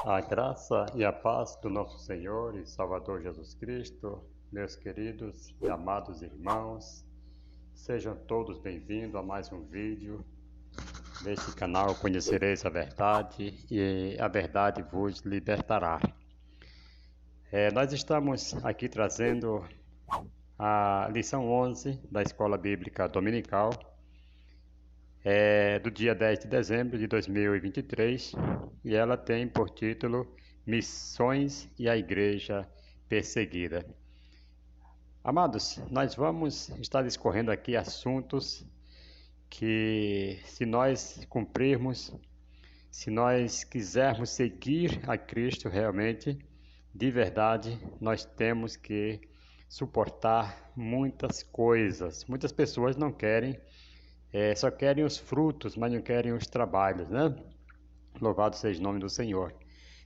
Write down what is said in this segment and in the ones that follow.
A graça e a paz do nosso Senhor e Salvador Jesus Cristo, meus queridos e amados irmãos, sejam todos bem-vindos a mais um vídeo deste canal. Conhecereis a verdade e a verdade vos libertará. Nós estamos aqui trazendo a lição 11 da Escola Bíblica Dominical, do dia 10 de dezembro de 2023, e ela tem por título Missões e a Igreja Perseguida. Amados, nós vamos estar discorrendo aqui assuntos que, se nós cumprirmos, se nós quisermos seguir a Cristo realmente, de verdade, nós temos que suportar muitas coisas. Muitas pessoas não querem, só querem os frutos, mas não querem os trabalhos, né? Louvado seja o nome do Senhor.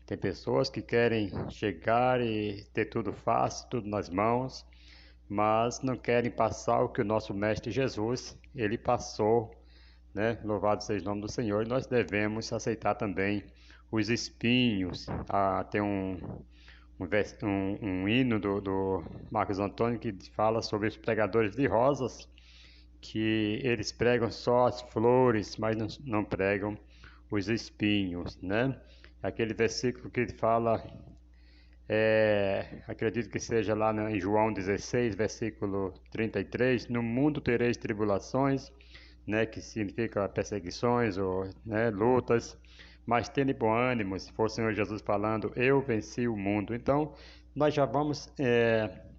Tem pessoas que querem chegar e ter tudo fácil, tudo nas mãos, mas não querem passar o que o nosso Mestre Jesus, ele passou, né? Louvado seja o nome do Senhor. E nós devemos aceitar também os espinhos. Tem um hino do Marcos Antônio que fala sobre os pregadores de rosas, que eles pregam só as flores, mas não pregam os espinhos, né? Aquele versículo que fala, acredito que seja lá em João 16, versículo 33, no mundo tereis tribulações, né? Que significa perseguições ou, né, lutas, mas tende bom ânimo, se for o Senhor Jesus falando, eu venci o mundo. Então, nós já vamos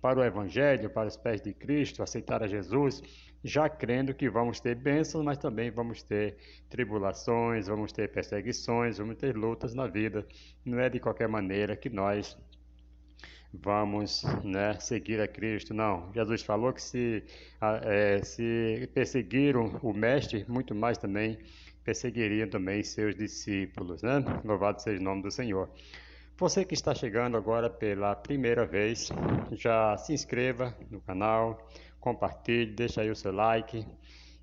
para o Evangelho, para os pés de Cristo, aceitar a Jesus, já crendo que vamos ter bênçãos, mas também vamos ter tribulações, vamos ter perseguições, vamos ter lutas na vida. Não é de qualquer maneira que nós vamos, né, seguir a Cristo. Não, Jesus falou que se perseguiram o Mestre, muito mais também perseguiriam também seus discípulos, né? Louvado seja o nome do Senhor. Você que está chegando agora pela primeira vez, já se inscreva no canal, compartilhe, deixa aí o seu like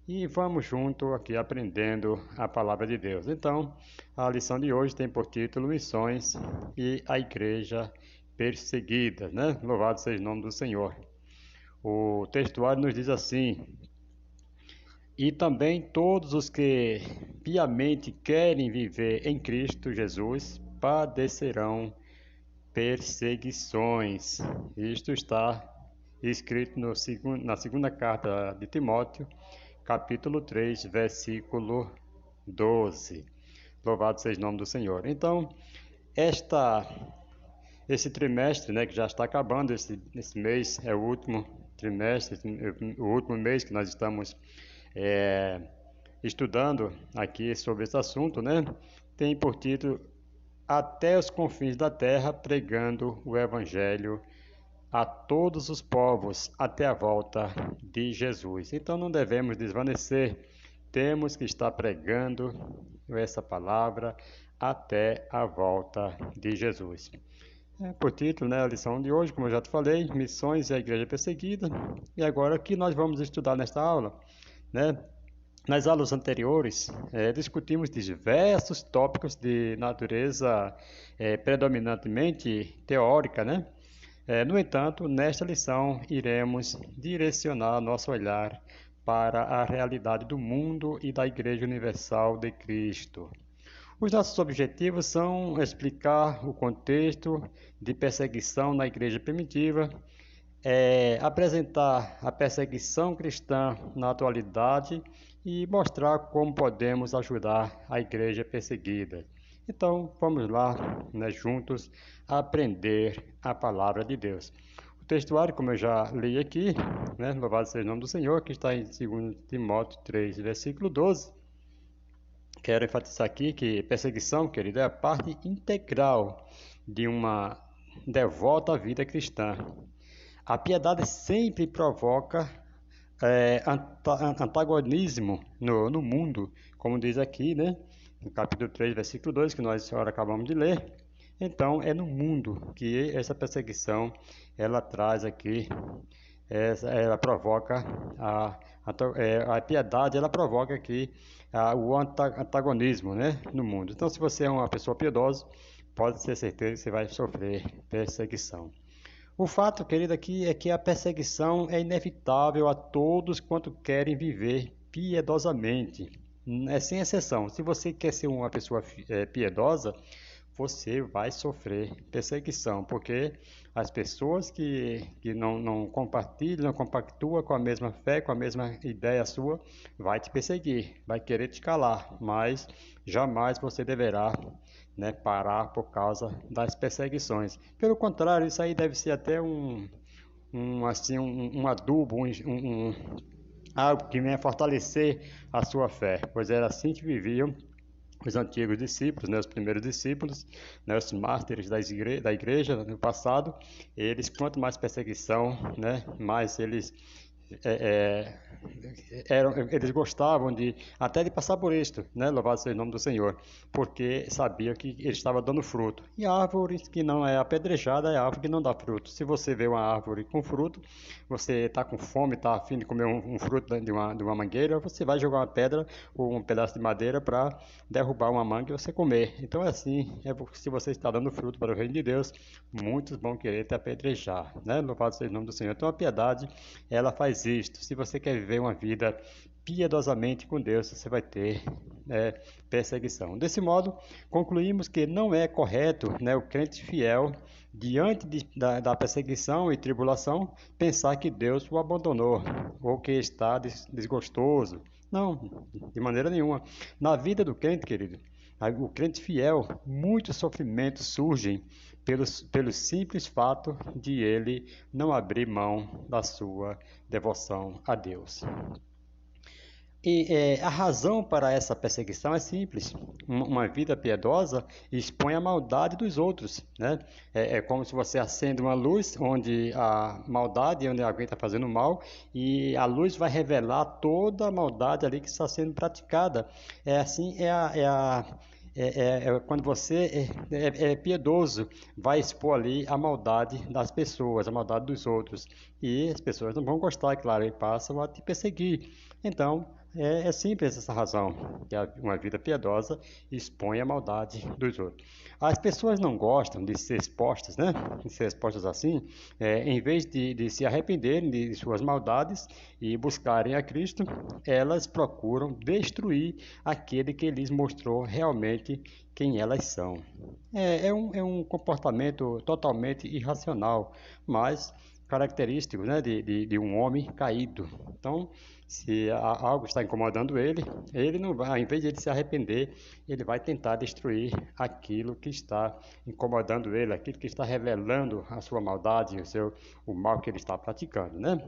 e vamos junto aqui aprendendo a palavra de Deus. Então, a lição de hoje tem por título Missões e a Igreja Perseguida, né? Louvado seja o nome do Senhor. O textuário nos diz assim: e também todos os que piamente querem viver em Cristo Jesus padecerão perseguições. Isto está escrito na segunda carta de Timóteo, capítulo 3, versículo 12. Louvado seja o nome do Senhor. Então, esse trimestre, né, que já está acabando, esse mês é o último trimestre, o último mês que nós estamos estudando aqui sobre esse assunto, né, tem por título Até os confins da terra, pregando o Evangelho a todos os povos, até a volta de Jesus. Então não devemos desvanecer, temos que estar pregando essa palavra até a volta de Jesus. Por título, né, a lição de hoje, como eu já te falei, Missões e a Igreja Perseguida. E agora o que nós vamos estudar nesta aula, né? Nas aulas anteriores, discutimos diversos tópicos de natureza predominantemente teórica, né? No entanto, nesta lição, iremos direcionar nosso olhar para a realidade do mundo e da Igreja Universal de Cristo. Os nossos objetivos são explicar o contexto de perseguição na igreja primitiva, apresentar a perseguição cristã na atualidade e mostrar como podemos ajudar a igreja perseguida. Então, vamos lá, né, juntos, aprender a palavra de Deus. O textuário, como eu já li aqui, né, louvado seja o nome do Senhor, que está em 2 Timóteo 3, versículo 12, quero enfatizar aqui que perseguição, querido, é a parte integral de uma devota vida cristã. A piedade sempre provoca antagonismo no mundo, como diz aqui, né? No capítulo 3, versículo 2, que nós agora acabamos de ler. Então, é no mundo que essa perseguição, ela traz aqui, ela provoca a piedade, ela provoca aqui o antagonismo, né, no mundo. Então, se você é uma pessoa piedosa, pode ter certeza que você vai sofrer perseguição. O fato, querido, aqui é que a perseguição é inevitável a todos quanto querem viver piedosamente. É sem exceção. Se você quer ser uma pessoa piedosa, você vai sofrer perseguição, porque as pessoas que não compartilham, não compactuam com a mesma fé, com a mesma ideia sua, vai te perseguir, vai querer te calar, mas jamais você deverá, né, parar por causa das perseguições. Pelo contrário, isso aí deve ser até um adubo, algo que venha fortalecer a sua fé, pois era assim que viviam os antigos discípulos, né, os primeiros discípulos, né, os mártires da igreja no passado. Eles, quanto mais perseguição, né, mais eles é, eles gostavam de até de passar por isto, né? Louvado seja o nome do Senhor, porque sabiam que ele estava dando fruto. E a árvore que não é apedrejada é a árvore que não dá fruto. Se você vê uma árvore com fruto, você está com fome, está afim de comer um fruto de uma mangueira, você vai jogar uma pedra ou um pedaço de madeira para derrubar uma manga e você comer. Então é assim, é porque se você está dando fruto para o reino de Deus, muitos vão querer te apedrejar, né? Louvado seja o nome do Senhor. Então a piedade, ela faz isto. Se você quer viver uma vida piedosamente com Deus, você vai ter perseguição. Desse modo, concluímos que não é correto, né, o crente fiel, diante da perseguição e tribulação, pensar que Deus o abandonou ou que está desgostoso. Não, de maneira nenhuma. Na vida do crente, querido, o crente fiel, muitos sofrimentos surgem pelo simples fato de ele não abrir mão da sua devoção a Deus. E a razão para essa perseguição é simples. Uma vida piedosa expõe a maldade dos outros, né? É como se você acende uma luz onde a maldade, onde alguém está fazendo mal, e a luz vai revelar toda a maldade ali que está sendo praticada. É assim, quando você é piedoso, vai expor ali a maldade das pessoas, a maldade dos outros. E as pessoas não vão gostar, claro, e passam a te perseguir. Então, é simples essa razão, que uma vida piedosa expõe a maldade dos outros. As pessoas não gostam de ser expostas, né? De ser expostas assim, em vez de se arrependerem de suas maldades e buscarem a Cristo, elas procuram destruir aquele que lhes mostrou realmente quem elas são. É um comportamento totalmente irracional, mas característico, né, de um homem caído. Então, se algo está incomodando ele não vai, ao invés de ele se arrepender, ele vai tentar destruir aquilo que está incomodando ele, aquilo que está revelando a sua maldade, o mal que ele está praticando, né?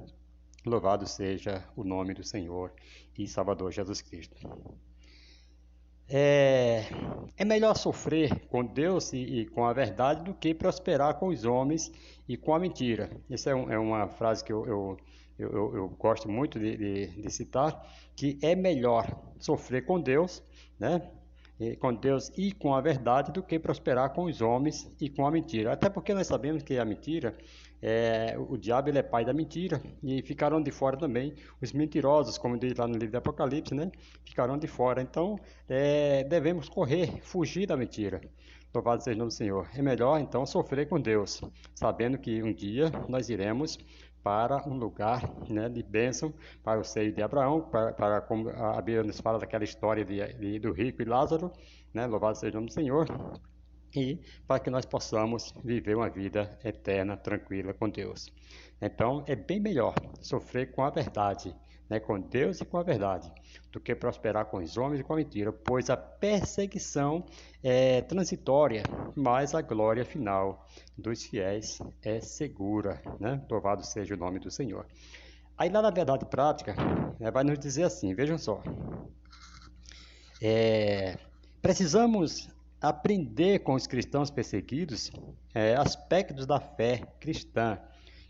Louvado seja o nome do Senhor e Salvador Jesus Cristo. É melhor sofrer com Deus e com a verdade do que prosperar com os homens e com a mentira. Essa é uma frase que eu gosto muito de citar, que é melhor sofrer com Deus, né? Com Deus e com a verdade do que prosperar com os homens e com a mentira. Até porque nós sabemos que a mentira, o diabo ele é pai da mentira e ficarão de fora também os mentirosos, como diz lá no livro do Apocalipse, né? Ficarão de fora. Então, devemos correr, fugir da mentira. Louvado seja o nome do Senhor. É melhor então sofrer com Deus, sabendo que um dia nós iremos para um lugar, né, de bênção, para o seio de Abraão, para como a Bíblia nos fala daquela história do rico e Lázaro, né, louvado seja o nome do Senhor, e para que nós possamos viver uma vida eterna, tranquila com Deus. Então, é bem melhor sofrer com a verdade, né, com Deus e com a verdade, do que prosperar com os homens e com a mentira, pois a perseguição é transitória, mas a glória final dos fiéis é segura, né? Louvado seja o nome do Senhor. Aí lá na verdade prática, vai nos dizer assim, vejam só, precisamos aprender com os cristãos perseguidos aspectos da fé cristã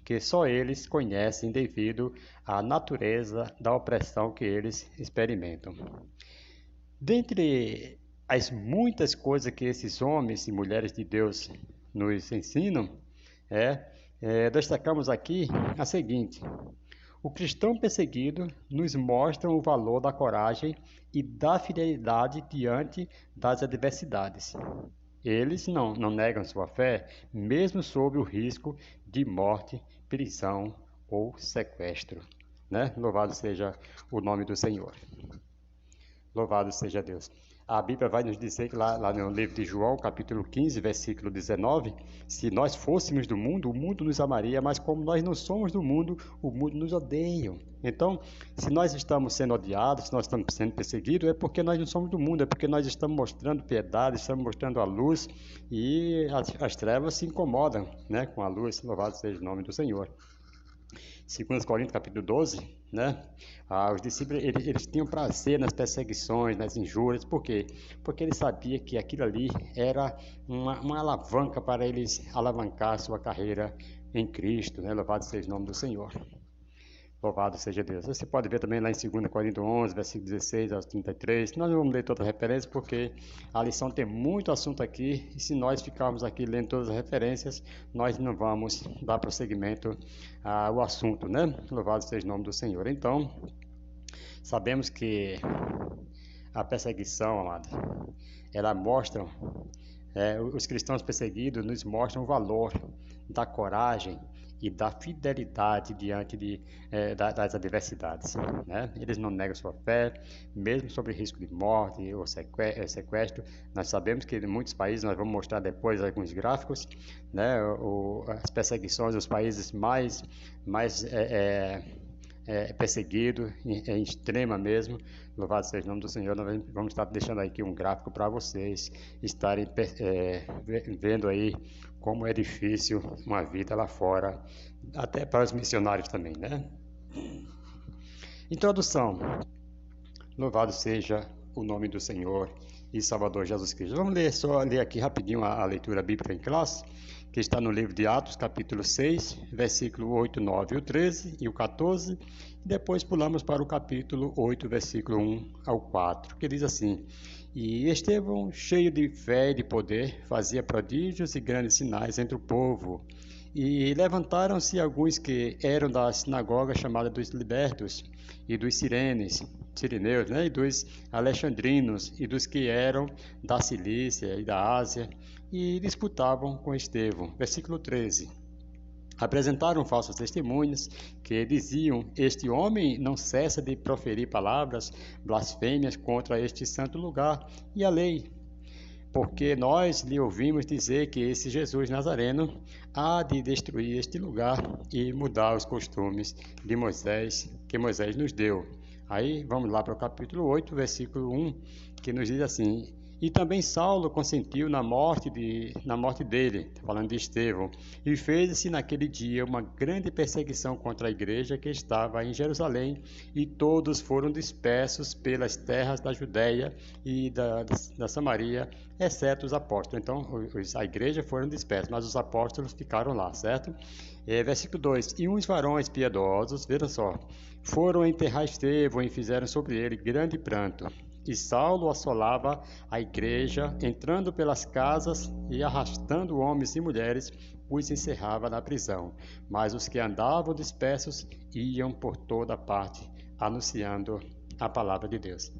que só eles conhecem devido à natureza da opressão que eles experimentam. Dentre as muitas coisas que esses homens e mulheres de Deus nos ensinam, destacamos aqui a seguinte: o cristão perseguido nos mostra o valor da coragem e da fidelidade diante das adversidades. Eles não negam sua fé, mesmo sob o risco de morte, prisão ou sequestro. Né? Louvado seja o nome do Senhor. Louvado seja Deus. A Bíblia vai nos dizer que lá no livro de João, capítulo 15, versículo 19, se nós fôssemos do mundo, o mundo nos amaria, mas como nós não somos do mundo, o mundo nos odeia. Então, se nós estamos sendo odiados, se nós estamos sendo perseguidos, é porque nós não somos do mundo, é porque nós estamos mostrando piedade, estamos mostrando a luz e as trevas se incomodam, né, com a luz. Louvado seja o nome do Senhor. 2 Coríntios capítulo 12, né? Os discípulos eles tinham prazer nas perseguições, nas injúrias. Por quê? Porque eles sabiam que aquilo ali era uma alavanca para eles alavancar sua carreira em Cristo, né? Louvado seja o nome do Senhor. Louvado seja Deus. Você pode ver também lá em 2 Coríntios 11, versículo 16 aos 33. Nós não vamos ler todas as referências porque a lição tem muito assunto aqui e se nós ficarmos aqui lendo todas as referências, nós não vamos dar prosseguimento ao assunto, né? Louvado seja o nome do Senhor. Então, sabemos que a perseguição, amado, ela mostra, os cristãos perseguidos nos mostram o valor da coragem e da fidelidade diante das adversidades, né? Eles não negam sua fé, mesmo sob risco de morte ou sequestro. Nós sabemos que em muitos países, nós vamos mostrar depois alguns gráficos, né? As perseguições dos países mais perseguido, em extrema mesmo. Louvado seja o nome do Senhor. Nós vamos estar deixando aqui um gráfico para vocês estarem vendo aí como é difícil uma vida lá fora, até para os missionários também, né? Introdução. Louvado seja o nome do Senhor e Salvador Jesus Cristo. Vamos ler aqui rapidinho a leitura bíblica em classe, que está no livro de Atos, capítulo 6, versículo 8, 9, o 13 e o 14, e depois pulamos para o capítulo 8, versículo 1 ao 4, que diz assim: E Estevão, cheio de fé e de poder, fazia prodígios e grandes sinais entre o povo. E levantaram-se alguns que eram da sinagoga chamada dos libertos e dos sireneus, né? E dos alexandrinos e dos que eram da Cilícia e da Ásia, e disputavam com Estevão. Versículo 13. Apresentaram falsos testemunhas que diziam: Este homem não cessa de proferir palavras blasfêmias contra este santo lugar e a lei. Porque nós lhe ouvimos dizer que esse Jesus Nazareno há de destruir este lugar e mudar os costumes de Moisés, que Moisés nos deu. Aí vamos lá para o capítulo 8, versículo 1, que nos diz assim: E também Saulo consentiu na morte dele, falando de Estevão, e fez-se naquele dia uma grande perseguição contra a igreja que estava em Jerusalém, e todos foram dispersos pelas terras da Judéia e da Samaria, exceto os apóstolos. Então, a igreja foram dispersos, mas os apóstolos ficaram lá, certo? Versículo 2: E uns varões piedosos, vejam só, foram enterrar Estevão e fizeram sobre ele grande pranto. E Saulo assolava a igreja, entrando pelas casas e arrastando homens e mulheres, os encerrava na prisão. Mas os que andavam dispersos iam por toda parte, anunciando a palavra de Deus.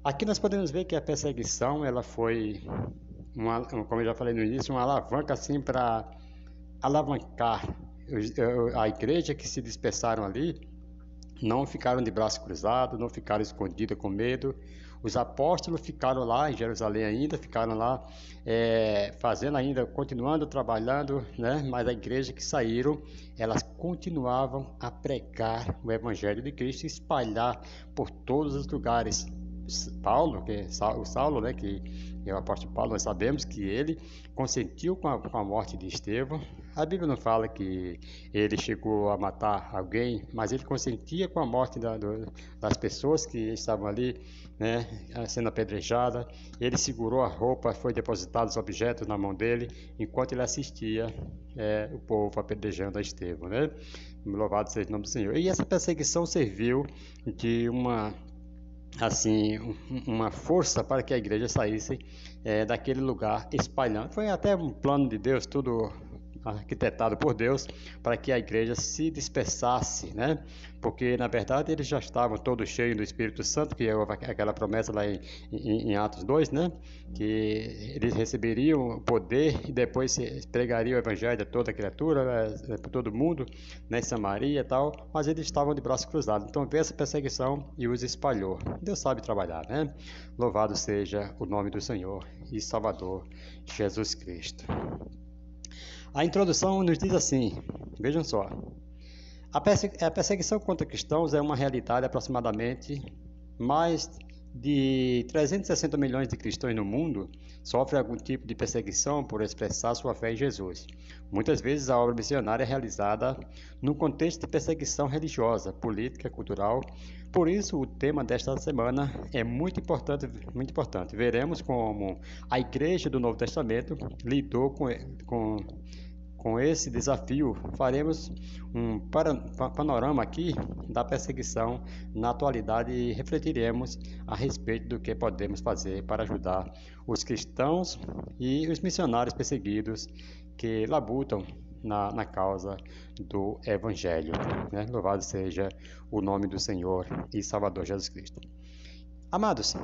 Aqui nós podemos ver que a perseguição, ela foi, como eu já falei no início, uma alavanca assim para alavancar a igreja que se dispersaram ali. Não ficaram de braço cruzado, não ficaram escondidos com medo. Os apóstolos ficaram lá em Jerusalém ainda, ficaram lá fazendo ainda, continuando trabalhando, né? Mas a igreja que saíram, elas continuavam a pregar o Evangelho de Cristo e espalhar por todos os lugares. Paulo, o Saulo, né, que é o apóstolo Paulo, nós sabemos que ele consentiu com a morte de Estevão. A Bíblia não fala que ele chegou a matar alguém, mas ele consentia com a morte das pessoas que estavam ali, né, sendo apedrejadas. Ele segurou a roupa, foi depositado os objetos na mão dele, enquanto ele assistia o povo apedrejando a Estevão, né? Louvado seja o nome do Senhor. E essa perseguição serviu de uma força para que a igreja saísse daquele lugar espalhando. Foi até um plano de Deus, tudo arquitetado por Deus para que a igreja se dispersasse, né? Porque na verdade eles já estavam todos cheios do Espírito Santo, que é aquela promessa lá em Atos 2, né? Que eles receberiam poder e depois se pregariam o evangelho a toda criatura, por todo mundo, né? Em Samaria e tal, mas eles estavam de braços cruzados. Então veio essa perseguição e os espalhou. Deus sabe trabalhar, né? Louvado seja o nome do Senhor e Salvador Jesus Cristo. A introdução nos diz assim, vejam só, a perseguição contra cristãos é uma realidade aproximadamente mais de 360 milhões de cristãos no mundo sofrem algum tipo de perseguição por expressar sua fé em Jesus. Muitas vezes a obra missionária é realizada no contexto de perseguição religiosa, política, cultural. Por isso, o tema desta semana é muito importante, muito importante. Veremos como a Igreja do Novo Testamento lidou com esse desafio. Faremos um panorama aqui da perseguição na atualidade e refletiremos a respeito do que podemos fazer para ajudar os cristãos e os missionários perseguidos que labutam na causa do Evangelho, né? Louvado seja o nome do Senhor e Salvador Jesus Cristo. Amados,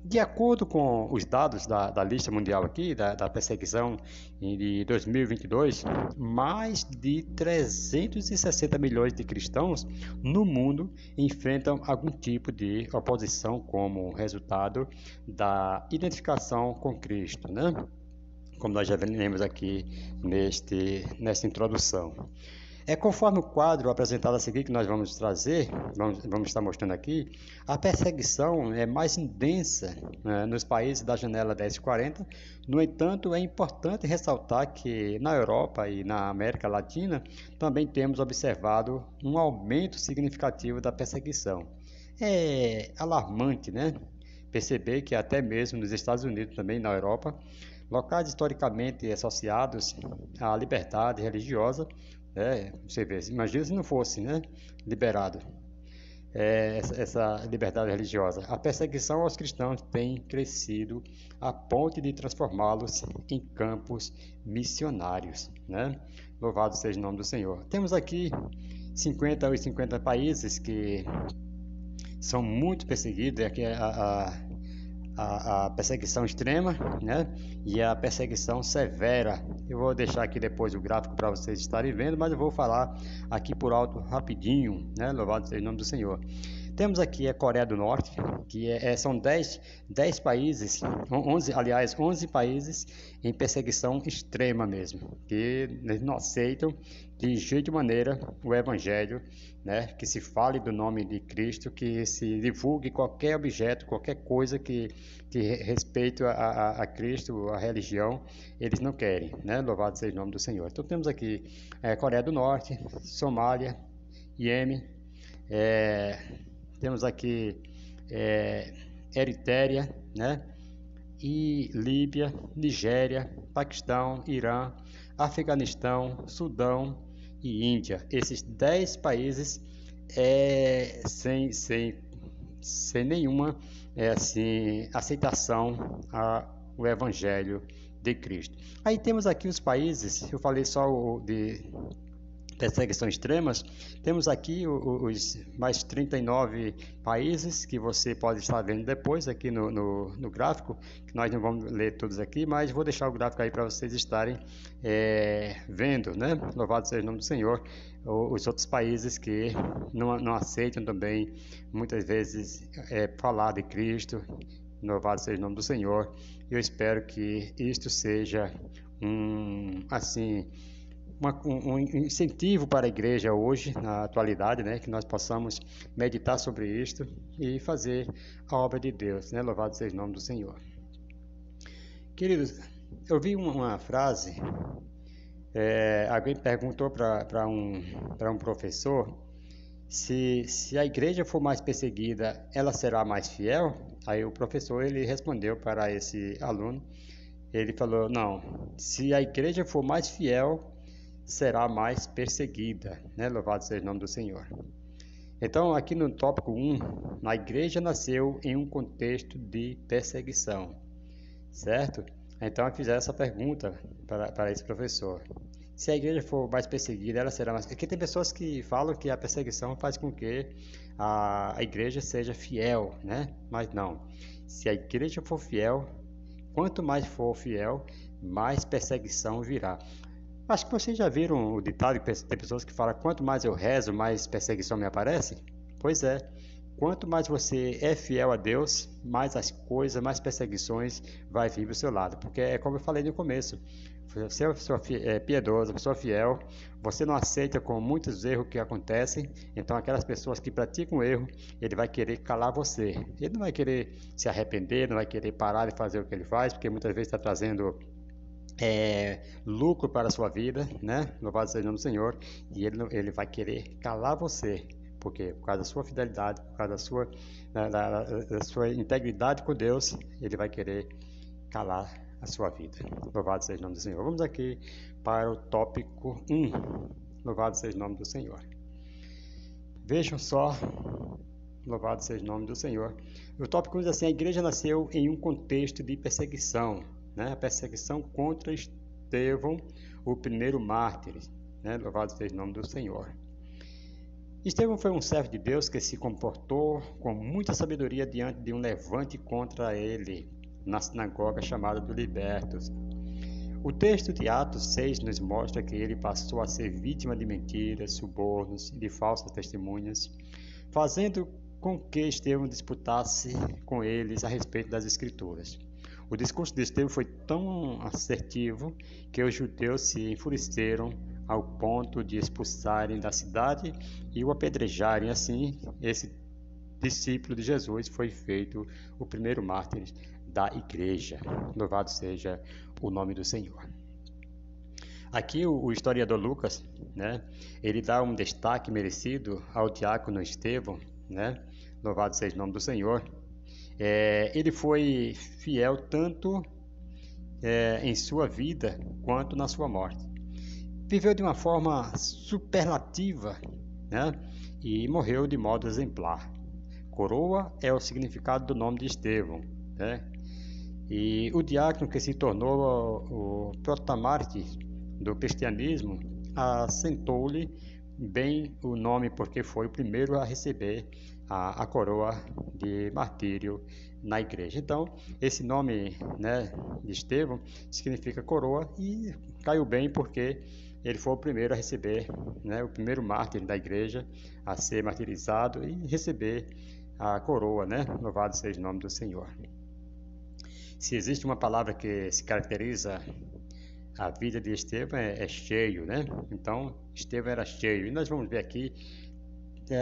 de acordo com os dados da lista mundial aqui, da perseguição de 2022, mais de 360 milhões de cristãos no mundo enfrentam algum tipo de oposição como resultado da identificação com Cristo, né? Como nós já vemos aqui nesta introdução. Conforme o quadro apresentado a seguir que nós vamos trazer, vamos estar mostrando aqui, a perseguição é mais intensa, né, nos países da janela 1040. No entanto, é importante ressaltar que na Europa e na América Latina também temos observado um aumento significativo da perseguição. É alarmante, né? Perceber que até mesmo nos Estados Unidos, também na Europa, locais historicamente associados à liberdade religiosa, você vê, imagina se não fosse, né, liberado essa liberdade religiosa. A perseguição aos cristãos tem crescido a ponto de transformá-los em campos missionários, né? Louvado seja o nome do Senhor. Temos aqui 50 países que são muito perseguidos, aqui a perseguição extrema, né? E a perseguição severa. Eu vou deixar aqui depois o gráfico para vocês estarem vendo, mas eu vou falar aqui por alto rapidinho, né? Louvado seja o nome do Senhor. Temos aqui a Coreia do Norte, que são 10 países, 11 países em perseguição extrema mesmo, que não aceitam de jeito e maneira o Evangelho, né? Que se fale do nome de Cristo, que se divulgue qualquer objeto, qualquer coisa que respeite a Cristo, a religião, eles não querem, né? Louvado seja o nome do Senhor. Então temos aqui Coreia do Norte, Somália, Iêmen, temos aqui Eritéria, né? E Líbia, Nigéria, Paquistão, Irã, Afeganistão, Sudão e Índia. Esses 10 países sem nenhuma aceitação ao Evangelho de Cristo. Aí temos aqui os países, eu falei só de perseguição extremas, temos aqui os mais 39 países que você pode estar vendo depois aqui no gráfico, que nós não vamos ler todos aqui, mas vou deixar o gráfico aí para vocês estarem vendo, né? Louvado seja o nome do Senhor. Os outros países que não aceitam também, muitas vezes, falar de Cristo. Louvado seja o nome do Senhor. Eu espero que isto seja um incentivo para a igreja hoje, na atualidade, né, que nós possamos meditar sobre isto e fazer a obra de Deus, né? Louvado seja o nome do Senhor. Queridos, eu vi uma frase, alguém perguntou para um professor se a igreja for mais perseguida, ela será mais fiel? Aí o professor ele respondeu para esse aluno, ele falou, não, se a igreja for mais fiel, será mais perseguida, né? Louvado seja o nome do Senhor. Então, aqui no tópico 1, a igreja nasceu em um contexto de perseguição, certo? Então, eu fiz essa pergunta para esse professor. Se a igreja for mais perseguida, ela será mais. Porque tem pessoas que falam que a perseguição faz com que a igreja seja fiel, né? Mas não. Se a igreja for fiel, quanto mais for fiel, mais perseguição virá. Acho que vocês já viram o ditado que tem pessoas que falam: quanto mais eu rezo, mais perseguição me aparece? Pois é. Quanto mais você é fiel a Deus, mais as coisas, mais perseguições vai vir do seu lado. Porque é como eu falei no começo, você é uma pessoa piedosa, uma pessoa fiel, você não aceita com muitos erros que acontecem, então aquelas pessoas que praticam erro, ele vai querer calar você. Ele não vai querer se arrepender, não vai querer parar de fazer o que ele faz, porque muitas vezes está trazendo lucro para a sua vida, né? Louvado seja o nome do Senhor, e ele vai querer calar você. Porque por causa da sua fidelidade, por causa da sua integridade com Deus, ele vai querer calar a sua vida. Louvado seja o nome do Senhor. Vamos aqui para o tópico 1. Louvado seja o nome do Senhor. Vejam só, louvado seja o nome do Senhor. O tópico 1 diz assim: a igreja nasceu em um contexto de perseguição, né? A perseguição contra Estevão, o primeiro mártir, né? Louvado seja o nome do Senhor. Estevão foi um servo de Deus que se comportou com muita sabedoria diante de um levante contra ele na sinagoga chamada do Libertos. O texto de Atos 6 nos mostra que ele passou a ser vítima de mentiras, subornos e de falsas testemunhas, fazendo com que Estevão disputasse com eles a respeito das Escrituras. O discurso de Estevão foi tão assertivo que os judeus se enfureceram ao ponto de expulsarem da cidade e o apedrejarem. Assim, esse discípulo de Jesus foi feito o primeiro mártir da igreja. Louvado seja o nome do Senhor. Aqui o historiador Lucas, né, ele dá um destaque merecido ao diácono Estevão, né? Louvado seja o nome do Senhor. Ele foi fiel tanto em sua vida quanto na sua morte. Viveu de uma forma superlativa, né? E morreu de modo exemplar. Coroa é o significado do nome de Estevão, né? E o diácono que se tornou o protamártir do cristianismo assentou-lhe bem o nome, porque foi o primeiro a receber a coroa de martírio na igreja. Então, esse nome, né, de Estevão significa coroa e caiu bem porque ele foi o primeiro a receber, né, o primeiro mártir da igreja a ser martirizado e receber a coroa, né? Louvado seja o nome do Senhor. Se existe uma palavra que se caracteriza a vida de Estevão, é cheio, né? Então, Estevão era cheio. E nós vamos ver aqui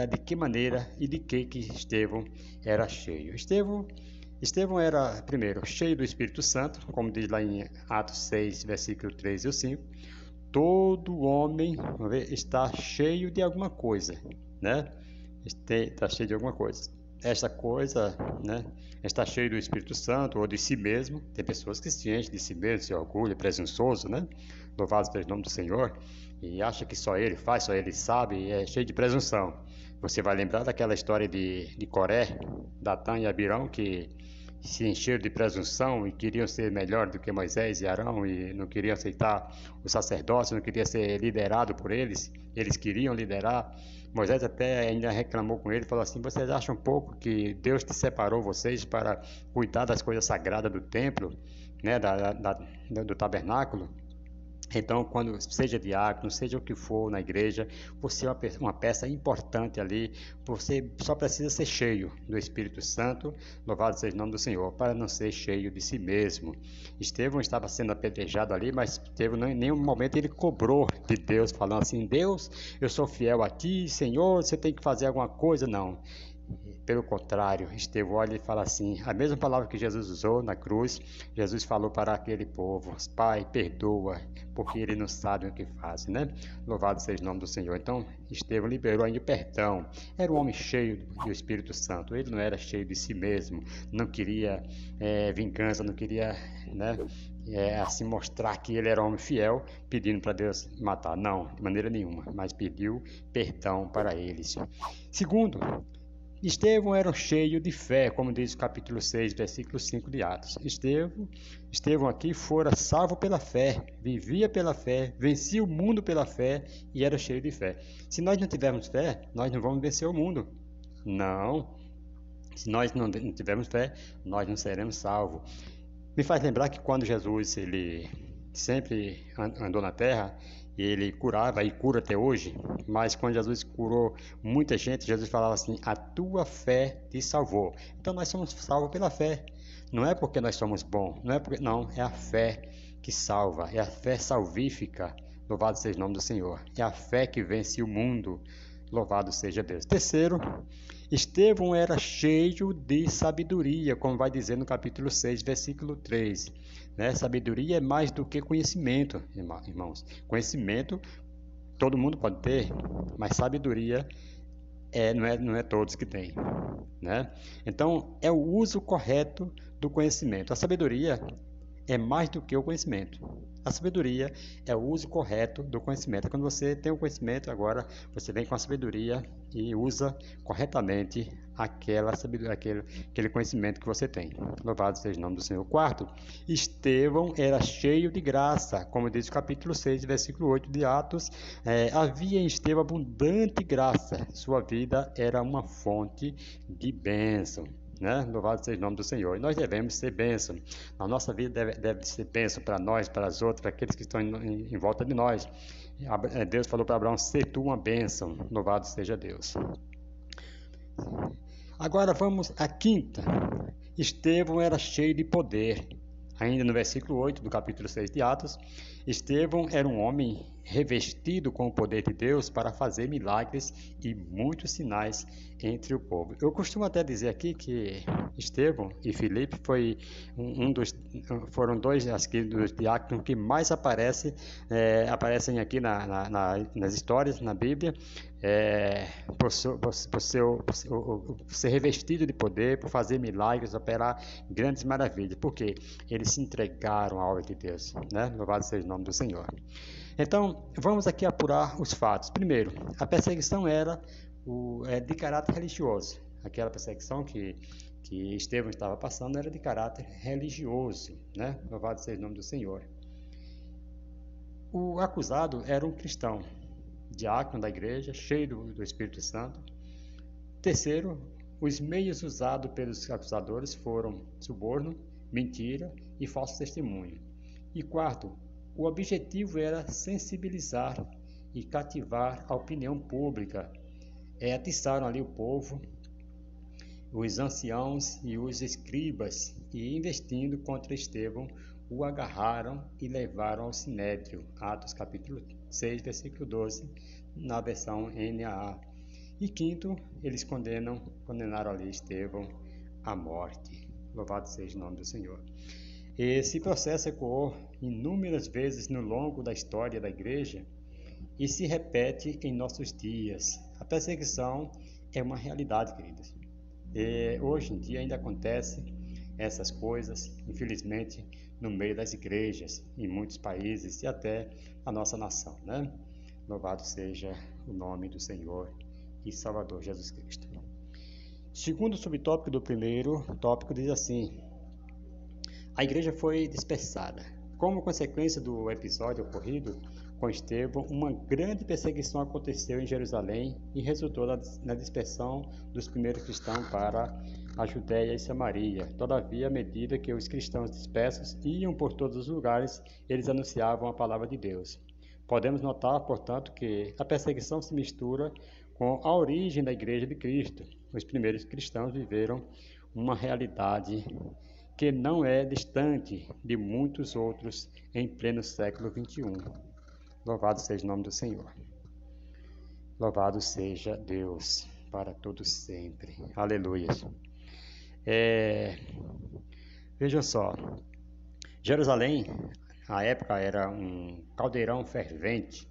de que maneira e de que Estevão era cheio. Estevão era, primeiro, cheio do Espírito Santo, como diz lá em Atos 6, versículo 3 e o 5. Todo homem, vamos ver, está cheio de alguma coisa, né? Está cheio de alguma coisa. Esta coisa, né, está cheio do Espírito Santo ou de si mesmo. Tem pessoas que se enchem de si mesmo, se orgulham, presunçoso, né? Louvado seja o nome do Senhor. E acha que só ele faz, só ele sabe, e é cheio de presunção. Você vai lembrar daquela história de Coré, Datã e Abirão, que se encheram de presunção e queriam ser melhor do que Moisés e Arão e não queriam aceitar o sacerdócio, não queriam ser liderado por eles, eles queriam liderar. Moisés até ainda reclamou com ele, falou assim: vocês acham pouco que Deus te separou vocês para cuidar das coisas sagradas do templo, né, do tabernáculo? Então, quando seja diácono, seja o que for na igreja, você é uma peça importante ali, você só precisa ser cheio do Espírito Santo, louvado seja o nome do Senhor, para não ser cheio de si mesmo. Estevão estava sendo apedrejado ali, mas em nenhum momento ele cobrou de Deus, falando assim: Deus, eu sou fiel a ti, Senhor, você tem que fazer alguma coisa. Não. Pelo contrário, Estevão olha e fala assim, a mesma palavra que Jesus usou na cruz, Jesus falou para aquele povo: Pai, perdoa, porque eles não sabem o que fazem, né? Louvado seja o nome do Senhor. Então, Estevão liberou ainda o perdão. Era um homem cheio do Espírito Santo, ele não era cheio de si mesmo, não queria vingança, não queria, né, assim mostrar que ele era um homem fiel, pedindo para Deus matar. Não, de maneira nenhuma, mas pediu perdão para eles. Segundo, Estevão era cheio de fé, como diz o capítulo 6, versículo 5 de Atos. Estevão aqui fora salvo pela fé, vivia pela fé, vencia o mundo pela fé e era cheio de fé. Se nós não tivermos fé, nós não vamos vencer o mundo. Não. Se nós não tivermos fé, nós não seremos salvos. Me faz lembrar que quando Jesus ele sempre andou na terra, ele curava e cura até hoje, mas quando Jesus curou muita gente, Jesus falava assim: a tua fé te salvou. Então nós somos salvos pela fé. Não é porque nós somos bons, não, é a fé que salva, é a fé salvífica. Louvado seja o nome do Senhor. É a fé que vence o mundo. Louvado seja Deus. Terceiro, Estevão era cheio de sabedoria, como vai dizer no capítulo 6, versículo 3. Né? Sabedoria é mais do que conhecimento, irmãos. Conhecimento todo mundo pode ter, mas sabedoria não é todos que têm. Né? Então, é o uso correto do conhecimento. A sabedoria é mais do que o conhecimento. A sabedoria é o uso correto do conhecimento. Quando você tem o conhecimento, agora você vem com a sabedoria e usa corretamente aquele conhecimento que você tem. Louvado seja o nome do Senhor. Quarto, Estevão era cheio de graça, como diz o capítulo 6, versículo 8 de Atos. Havia em Estevão abundante graça, sua vida era uma fonte de bênção. Né? Louvado seja o nome do Senhor. E nós devemos ser bênção. A nossa vida deve ser bênção para nós, para as outras, para aqueles que estão em volta de nós. Deus falou para Abraão: ser tu uma bênção. Louvado seja Deus. Agora vamos à quinta. Estevão era cheio de poder. Ainda no versículo 8 do capítulo 6 de Atos, Estevão era um homem revestido com o poder de Deus para fazer milagres e muitos sinais entre o povo. Eu costumo até dizer aqui que Estevão e Filipe foram dois dos diáconos que mais aparecem aqui nas histórias, na Bíblia, por ser revestido de poder, por fazer milagres, operar grandes maravilhas. Por quê? Eles se entregaram à obra de Deus. Né? Louvado seja o nome do Senhor. Então, vamos aqui apurar os fatos. Primeiro, a perseguição era de caráter religioso. Aquela perseguição que Estevão estava passando era de caráter religioso. Né? Louvado seja o nome do Senhor. O acusado era um cristão, diácono da igreja, cheio do Espírito Santo. Terceiro, os meios usados pelos acusadores foram suborno, mentira e falso testemunho. E quarto, o objetivo era sensibilizar e cativar a opinião pública. Atiçaram ali o povo, os anciãos e os escribas, e investindo contra Estevão, o agarraram e levaram ao sinédrio. Atos capítulo 6, versículo 12, na versão NAA. E quinto, eles condenaram ali Estevão à morte. Louvado seja o nome do Senhor. Esse processo ecoou inúmeras vezes no longo da história da igreja e se repete em nossos dias. A perseguição é uma realidade, queridos. Hoje em dia ainda acontece essas coisas, infelizmente, no meio das igrejas, em muitos países e até a nossa nação, né? Louvado seja o nome do Senhor e Salvador Jesus Cristo. Segundo subtópico do primeiro tópico diz assim: a igreja foi dispersada. Como consequência do episódio ocorrido com Estevão, uma grande perseguição aconteceu em Jerusalém e resultou na dispersão dos primeiros cristãos para a Judéia e Samaria. Todavia, à medida que os cristãos dispersos iam por todos os lugares, eles anunciavam a palavra de Deus. Podemos notar, portanto, que a perseguição se mistura com a origem da Igreja de Cristo. Os primeiros cristãos viveram uma realidade que não é distante de muitos outros em pleno século XXI. Louvado seja o nome do Senhor. Louvado seja Deus para todos sempre. Aleluia. Vejam só, Jerusalém, na época, era um caldeirão fervente,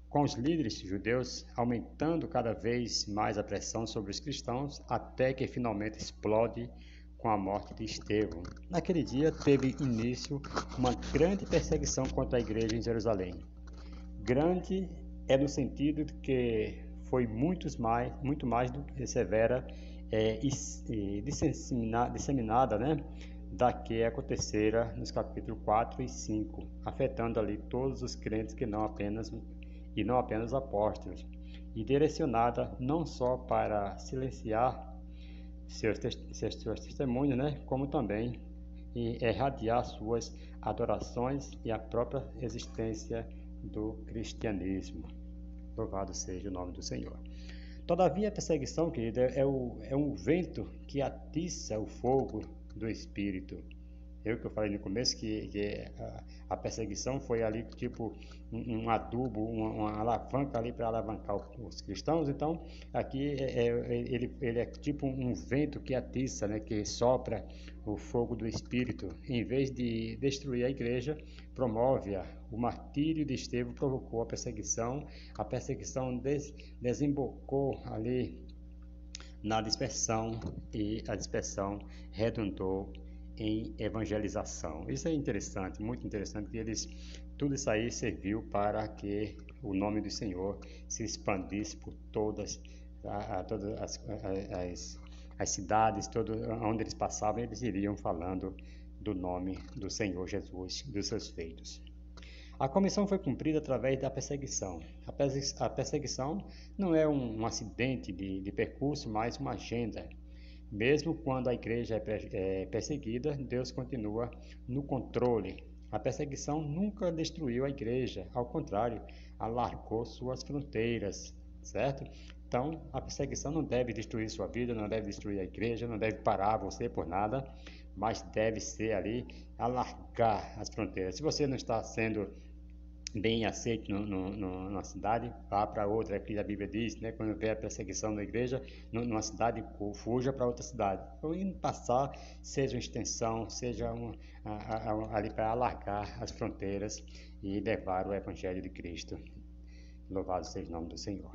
com os líderes judeus aumentando cada vez mais a pressão sobre os cristãos, até que finalmente explode com a morte de Estevão. Naquele dia teve início uma grande perseguição contra a igreja em Jerusalém. Grande é no sentido de que foi muito mais do que severa e disseminada, né, da que acontecera nos capítulos 4 e 5, afetando ali todos os crentes que não apenas apóstolos, e direcionada não só para silenciar seus testemunhos, né, como também irradiar suas adorações e a própria existência do cristianismo. Louvado seja o nome do Senhor. Todavia, a perseguição, querido, é um vento que atiça o fogo do Espírito. Que eu falei no começo que a perseguição foi ali tipo um adubo, uma alavanca ali para alavancar os cristãos. Então, aqui ele é tipo um vento que atiça, né, que sopra o fogo do Espírito. Em vez de destruir a igreja, promove-a. O martírio de Estevão provocou a perseguição desembocou ali na dispersão, e a dispersão redundou em evangelização. Isso é interessante, muito interessante, que tudo isso aí serviu para que o nome do Senhor se expandisse por todas as cidades, onde eles passavam, eles iriam falando do nome do Senhor Jesus, dos seus feitos. A comissão foi cumprida através da perseguição. A perseguição não é um acidente de percurso, mas uma agenda. Mesmo quando a igreja é perseguida, Deus continua no controle. A perseguição nunca destruiu a igreja, ao contrário, alargou suas fronteiras, certo? Então, a perseguição não deve destruir sua vida, não deve destruir a igreja, não deve parar você por nada, mas deve ser ali alargar as fronteiras. Se você não está sendo bem aceito numa cidade, vá para outra, é que a Bíblia diz, né, quando vê a perseguição na igreja, numa cidade, fuja para outra cidade. Então, indo passar, seja uma extensão, seja ali para alargar as fronteiras e levar o Evangelho de Cristo. Louvado seja o nome do Senhor.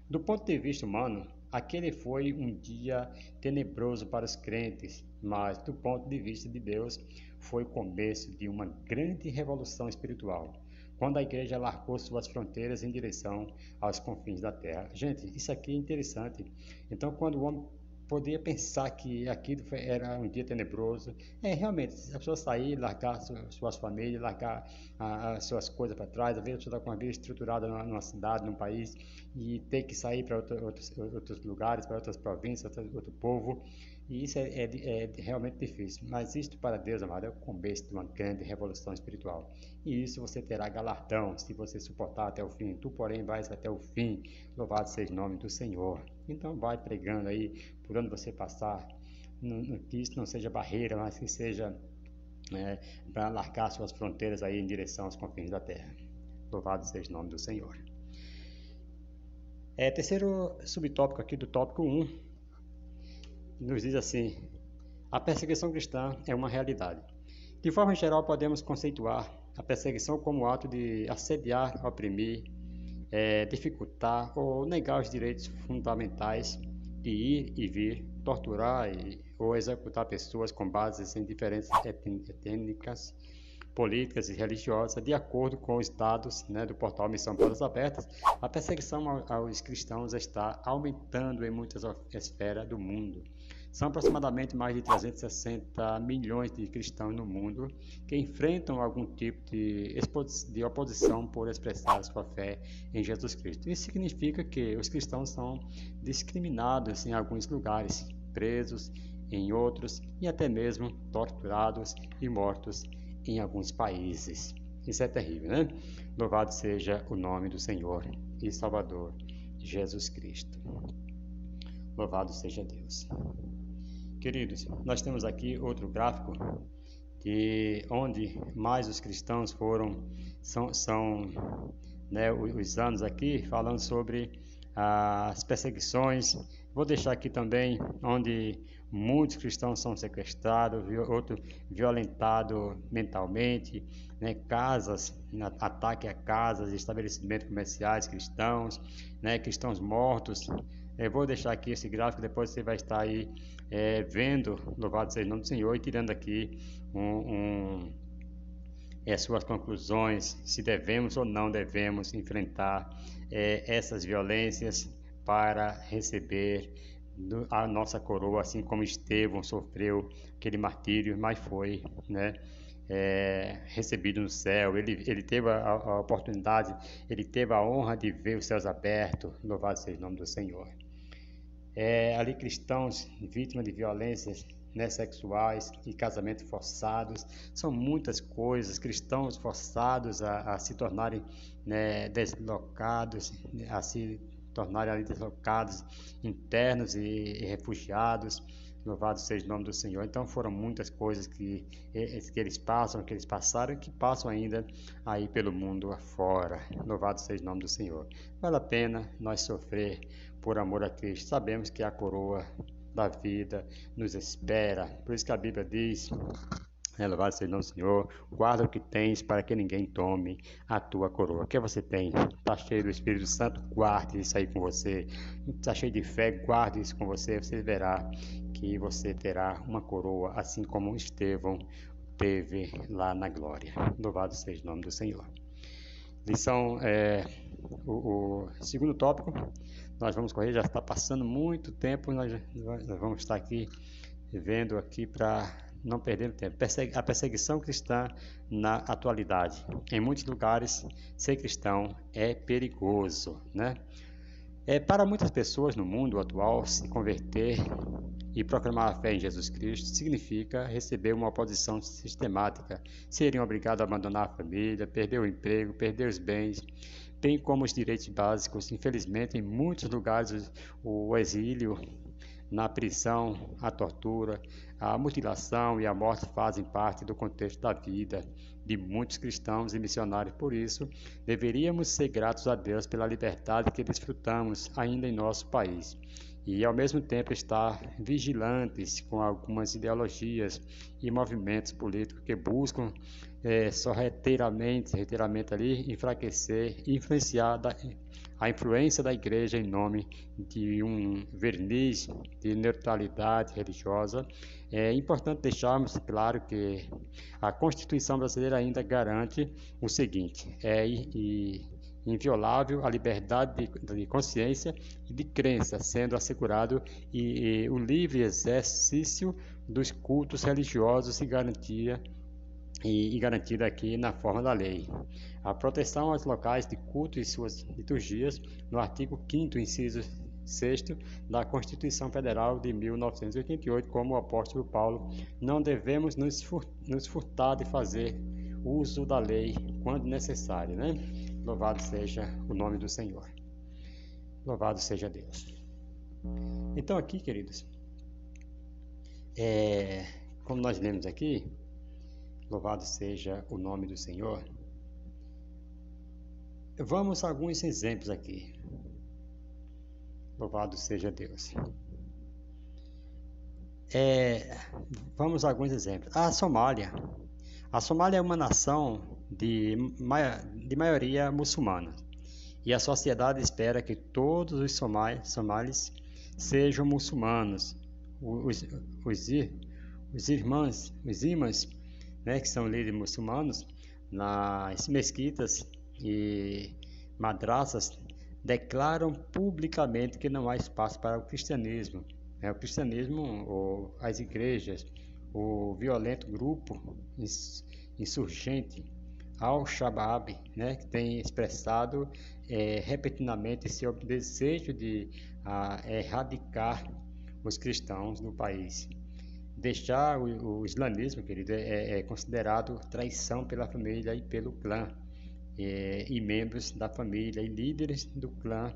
Do ponto de vista humano, aquele foi um dia tenebroso para os crentes, mas do ponto de vista de Deus, foi o começo de uma grande revolução espiritual, quando a igreja largou suas fronteiras em direção aos confins da terra. Gente, isso aqui é interessante. Então, quando o homem poderia pensar que aquilo era um dia tenebroso, realmente, a pessoa sair, largar suas famílias, largar as suas coisas para trás, às vezes a pessoa está com uma vida estruturada numa cidade, num país, e ter que sair para outros lugares, para outras províncias, outro povo, e isso é realmente difícil. Mas isto para Deus, amado, é o começo de uma grande revolução espiritual. E isso você terá galardão se você suportar até o fim. Tu, porém, vais até o fim. Louvado seja o nome do Senhor. Então vai pregando aí, por onde você passar, que isso não seja barreira, mas que seja para alargar suas fronteiras aí em direção aos confins da terra. Louvado seja o nome do Senhor. Terceiro subtópico aqui do tópico 1, nos diz assim: a perseguição cristã é uma realidade. De forma geral, podemos conceituar a perseguição como ato de assediar, oprimir, dificultar ou negar os direitos fundamentais de ir e vir, torturar ou executar pessoas com bases em diferenças étnicas, políticas e religiosas. De acordo com os dados, né, do portal Missão Portas Abertas, a perseguição aos cristãos está aumentando em muitas esferas do mundo. São aproximadamente mais de 360 milhões de cristãos no mundo que enfrentam algum tipo de oposição por expressar sua fé em Jesus Cristo. Isso significa que os cristãos são discriminados em alguns lugares, presos em outros e até mesmo torturados e mortos em alguns países. Isso é terrível, né? Louvado seja o nome do Senhor e Salvador Jesus Cristo. Louvado seja Deus. Queridos, nós temos aqui outro gráfico onde mais os cristãos são né, os anos aqui falando sobre as perseguições. Vou deixar aqui também onde muitos cristãos são sequestrados, outros violentados mentalmente, né, ataque a casas, estabelecimentos comerciais cristãos, né, cristãos mortos. Eu vou deixar aqui esse gráfico, depois você vai estar aí vendo, louvado seja o nome do Senhor, e tirando aqui suas conclusões, se devemos ou não devemos enfrentar essas violências para receber a nossa coroa, assim como Estevão sofreu aquele martírio, mas foi, né, recebido no céu. Ele teve a oportunidade, ele teve a honra de ver os céus abertos. Louvado seja o nome do Senhor. Ali cristãos vítimas de violências, né, sexuais e casamentos forçados, são muitas coisas, cristãos forçados a se tornarem, né, deslocados, a se tornarem ali deslocados, internos e refugiados. Louvado seja o nome do Senhor. Então foram muitas coisas que eles passam, que eles passaram e que passam ainda aí pelo mundo afora. Louvado seja o nome do Senhor. Vale a pena nós sofrer por amor a Cristo. Sabemos que a coroa da vida nos espera. Por isso que a Bíblia diz, louvado seja o nome do Senhor, guarda o que tens para que ninguém tome a tua coroa. O que você tem? Está cheio do Espírito Santo? Guarde isso aí com você. Está cheio de fé? Guarde isso com você. Você verá que você terá uma coroa, assim como Estevão teve lá na glória. Louvado seja o nome do Senhor. Lição, o segundo tópico, nós vamos correr, já está passando muito tempo, nós vamos estar aqui vendo aqui para não perder tempo. A perseguição cristã na atualidade. Em muitos lugares, ser cristão é perigoso, né? Para muitas pessoas no mundo atual, se converter e proclamar a fé em Jesus Cristo significa receber uma oposição sistemática, serem obrigados a abandonar a família, perder o emprego, perder os bens, bem como os direitos básicos. Infelizmente, em muitos lugares, o exílio, na prisão, a tortura, a mutilação e a morte fazem parte do contexto da vida de muitos cristãos e missionários. Por isso, deveríamos ser gratos a Deus pela liberdade que desfrutamos ainda em nosso país e, ao mesmo tempo, estar vigilantes com algumas ideologias e movimentos políticos que buscam reiteradamente ali, enfraquecer e influenciar a influência da igreja em nome de um verniz de neutralidade religiosa. É importante deixarmos claro que a Constituição brasileira ainda garante o seguinte: inviolável a liberdade de consciência e de crença, sendo assegurado o livre exercício dos cultos religiosos e garantida aqui na forma da lei. A proteção aos locais de culto e suas liturgias, no artigo 5º, inciso 6º da Constituição Federal de 1988, como o apóstolo Paulo, não devemos nos furtar de fazer uso da lei quando necessário, né? Louvado seja o nome do Senhor. Louvado seja Deus. Então aqui, queridos, como nós lemos aqui, louvado seja o nome do Senhor. Vamos a alguns exemplos aqui. Louvado seja Deus. Vamos a alguns exemplos. A Somália. A Somália é uma nação de maioria muçulmana. E a sociedade espera que todos os somalis sejam muçulmanos. Os imãs, né, que são líderes muçulmanos, nas mesquitas e madraças, declaram publicamente que não há espaço para o cristianismo. O cristianismo, ou as igrejas, o violento grupo insurgente Al-Shabaab, né, que tem expressado repetidamente seu desejo de erradicar os cristãos no país. Deixar o islamismo, querido, é considerado traição pela família e pelo clã, e membros da família e líderes do clã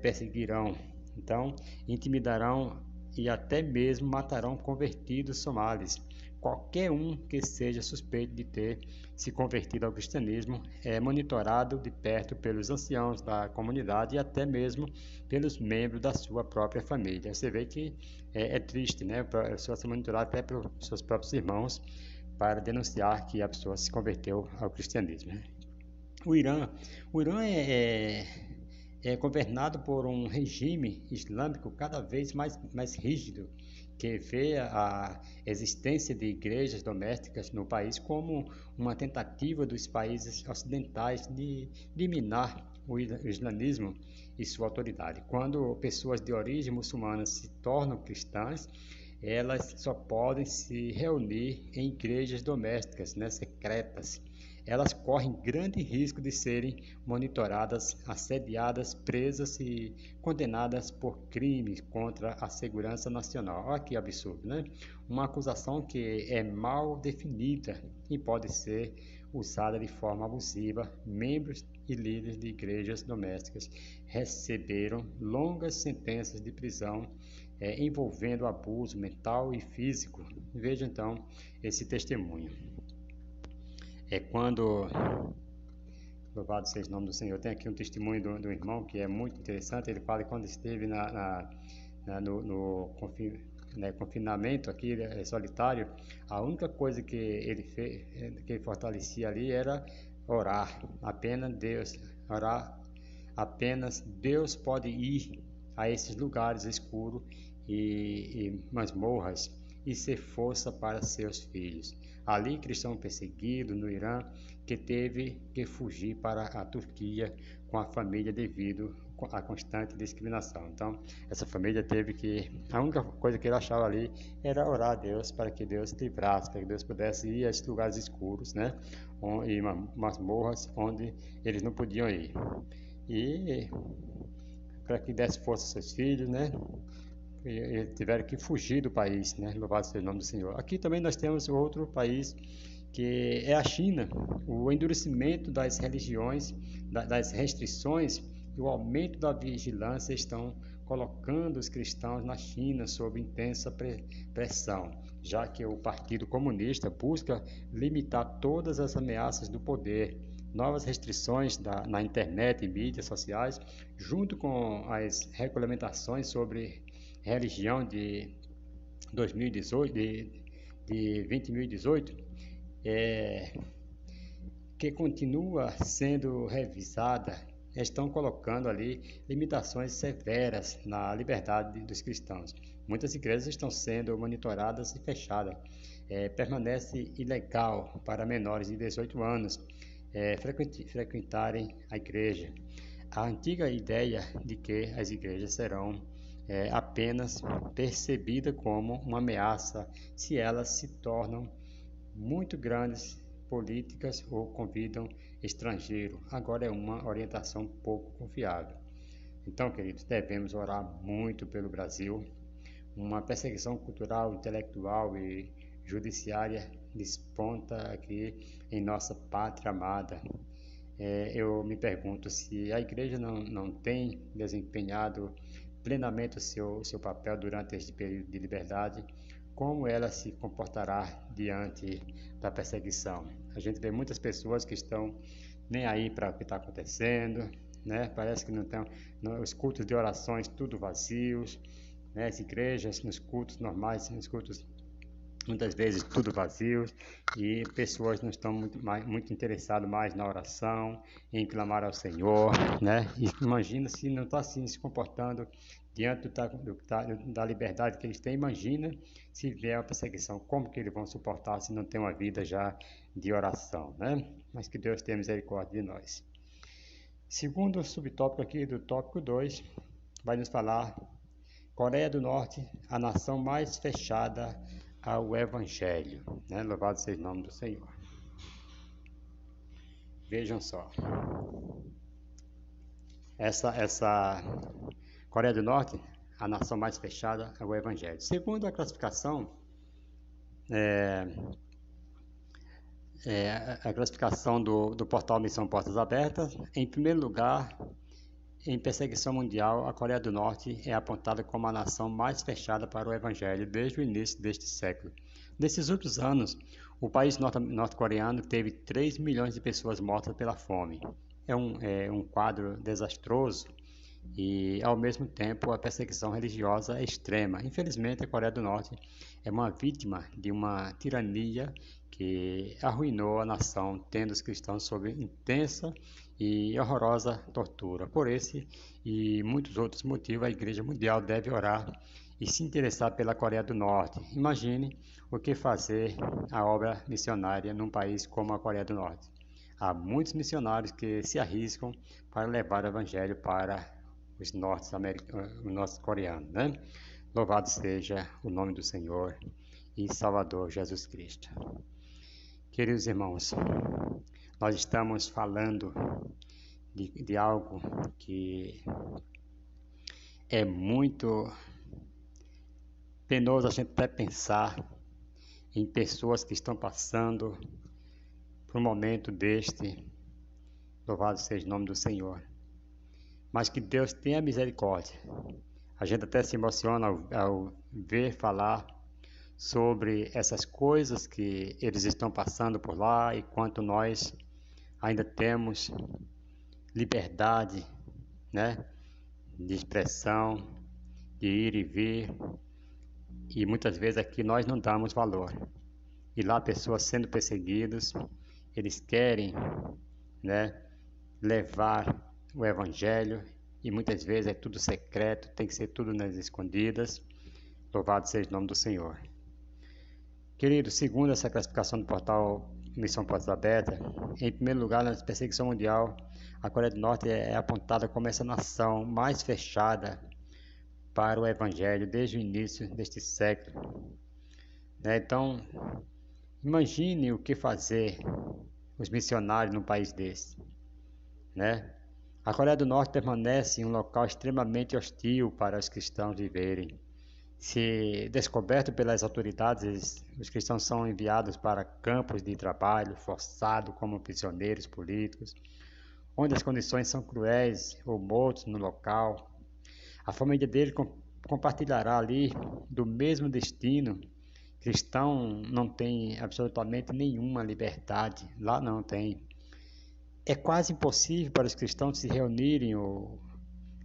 perseguirão, então intimidarão e até mesmo matarão convertidos somalis. Qualquer um que seja suspeito de ter se convertido ao cristianismo é monitorado de perto pelos anciãos da comunidade e até mesmo pelos membros da sua própria família. Você vê que é triste, né? A pessoa ser monitorada até pelos seus próprios irmãos para denunciar que a pessoa se converteu ao cristianismo, né? O Irã é governado por um regime islâmico cada vez mais rígido, que vê a existência de igrejas domésticas no país como uma tentativa dos países ocidentais de minar o islamismo e sua autoridade. Quando pessoas de origem muçulmana se tornam cristãs, elas só podem se reunir em igrejas domésticas, né, secretas. Elas correm grande risco de serem monitoradas, assediadas, presas e condenadas por crimes contra a segurança nacional. Olha que absurdo, né? Uma acusação que é mal definida e pode ser usada de forma abusiva. Membros e líderes de igrejas domésticas receberam longas sentenças de prisão envolvendo abuso mental e físico. Veja então esse testemunho. Quando, louvado seja o nome do Senhor, tem aqui um testemunho do irmão que é muito interessante. Ele fala que quando esteve no confinamento aqui, solitário, a única coisa que ele fez, que ele fortalecia ali era orar. Apenas Deus pode ir a esses lugares escuros e masmorras e ser força para seus filhos. Ali, cristão perseguido no Irã, que teve que fugir para a Turquia com a família devido à constante discriminação. Então, essa família teve que... A única coisa que ele achava ali era orar a Deus para que Deus livrasse, para que Deus pudesse ir a esses lugares escuros, né? E masmorras onde eles não podiam ir. E para que desse força aos seus filhos, né? E tiveram que fugir do país, né? Louvado seja o nome do Senhor. Aqui também nós temos outro país, que é a China. O endurecimento das religiões, das restrições e o aumento da vigilância estão colocando os cristãos na China sob intensa pressão, já que o Partido Comunista busca limitar todas as ameaças do poder. Novas restrições na internet e mídias sociais, junto com as regulamentações sobre religião de 2018, de 2018, que continua sendo revisada, estão colocando ali limitações severas na liberdade dos cristãos. Muitas igrejas estão sendo monitoradas e fechadas. Permanece ilegal para menores de 18 anos frequentarem a igreja. A antiga ideia de que as igrejas serão apenas percebida como uma ameaça se elas se tornam muito grandes políticas ou convidam estrangeiro. Agora é uma orientação pouco confiável. Então, queridos, devemos orar muito pelo Brasil. Uma perseguição cultural, intelectual e judiciária desponta aqui em nossa pátria amada. Eu me pergunto se a igreja não tem desempenhado plenamente o seu papel durante este período de liberdade, como ela se comportará diante da perseguição. A gente vê muitas pessoas que estão nem aí para o que está acontecendo, né? Parece que não tem os cultos de orações tudo vazios, né? As igrejas nos cultos normais, nos cultos muitas vezes tudo vazios, e pessoas não estão muito interessadas mais na oração, em clamar ao Senhor, né? E imagina se não está assim se comportando diante da liberdade que eles têm. Imagina se vier a perseguição, como que eles vão suportar se não tem uma vida já de oração, né? Mas que Deus tenha misericórdia de nós. Segundo subtópico aqui do tópico 2, vai nos falar Coreia do Norte, a nação mais fechada ao Evangelho, né? Louvado seja o nome do Senhor. Vejam só, essa Coreia do Norte, a nação mais fechada ao Evangelho. Segundo a classificação, a classificação do portal Missão Portas Abertas, em primeiro lugar, em perseguição mundial, a Coreia do Norte é apontada como a nação mais fechada para o Evangelho desde o início deste século. Nesses últimos anos, o país norte-coreano teve 3 milhões de pessoas mortas pela fome. É um quadro desastroso e, ao mesmo tempo, a perseguição religiosa é extrema. Infelizmente, a Coreia do Norte é uma vítima de uma tirania que arruinou a nação, tendo os cristãos sob intensa e horrorosa tortura. Por esse e muitos outros motivos, a Igreja Mundial deve orar e se interessar pela Coreia do Norte. Imagine o que fazer a obra missionária num país como a Coreia do Norte. há muitos missionários que se arriscam para levar o evangelho para os norte-coreanos, né? Louvado seja o nome do Senhor e Salvador Jesus Cristo. Queridos irmãos, nós estamos falando de algo que é muito penoso a gente até pensar em pessoas que estão passando por um momento deste, louvado seja o nome do Senhor, mas que Deus tenha misericórdia. A gente até se emociona ao ver falar sobre essas coisas que eles estão passando por lá, e quanto nós ainda temos liberdade, né, de expressão, de ir e vir, e muitas vezes aqui nós não damos valor. E lá pessoas sendo perseguidas, eles querem, né, levar o evangelho, e muitas vezes é tudo secreto, tem que ser tudo nas escondidas. Louvado seja o nome do Senhor. Querido, segundo essa classificação do portal Missão Portas Abertas, em primeiro lugar, na perseguição mundial, a Coreia do Norte é apontada como essa nação mais fechada para o evangelho desde o início deste século, né? Então, imagine o que fazer os missionários num país desse, né? A Coreia do Norte permanece em um local extremamente hostil para os cristãos viverem. Se descoberto pelas autoridades, os cristãos são enviados para campos de trabalho forçado como prisioneiros políticos, onde as condições são cruéis, ou mortos no local. A família dele compartilhará ali do mesmo destino. Cristão não tem absolutamente nenhuma liberdade, lá não tem. É quase impossível para os cristãos se reunirem ou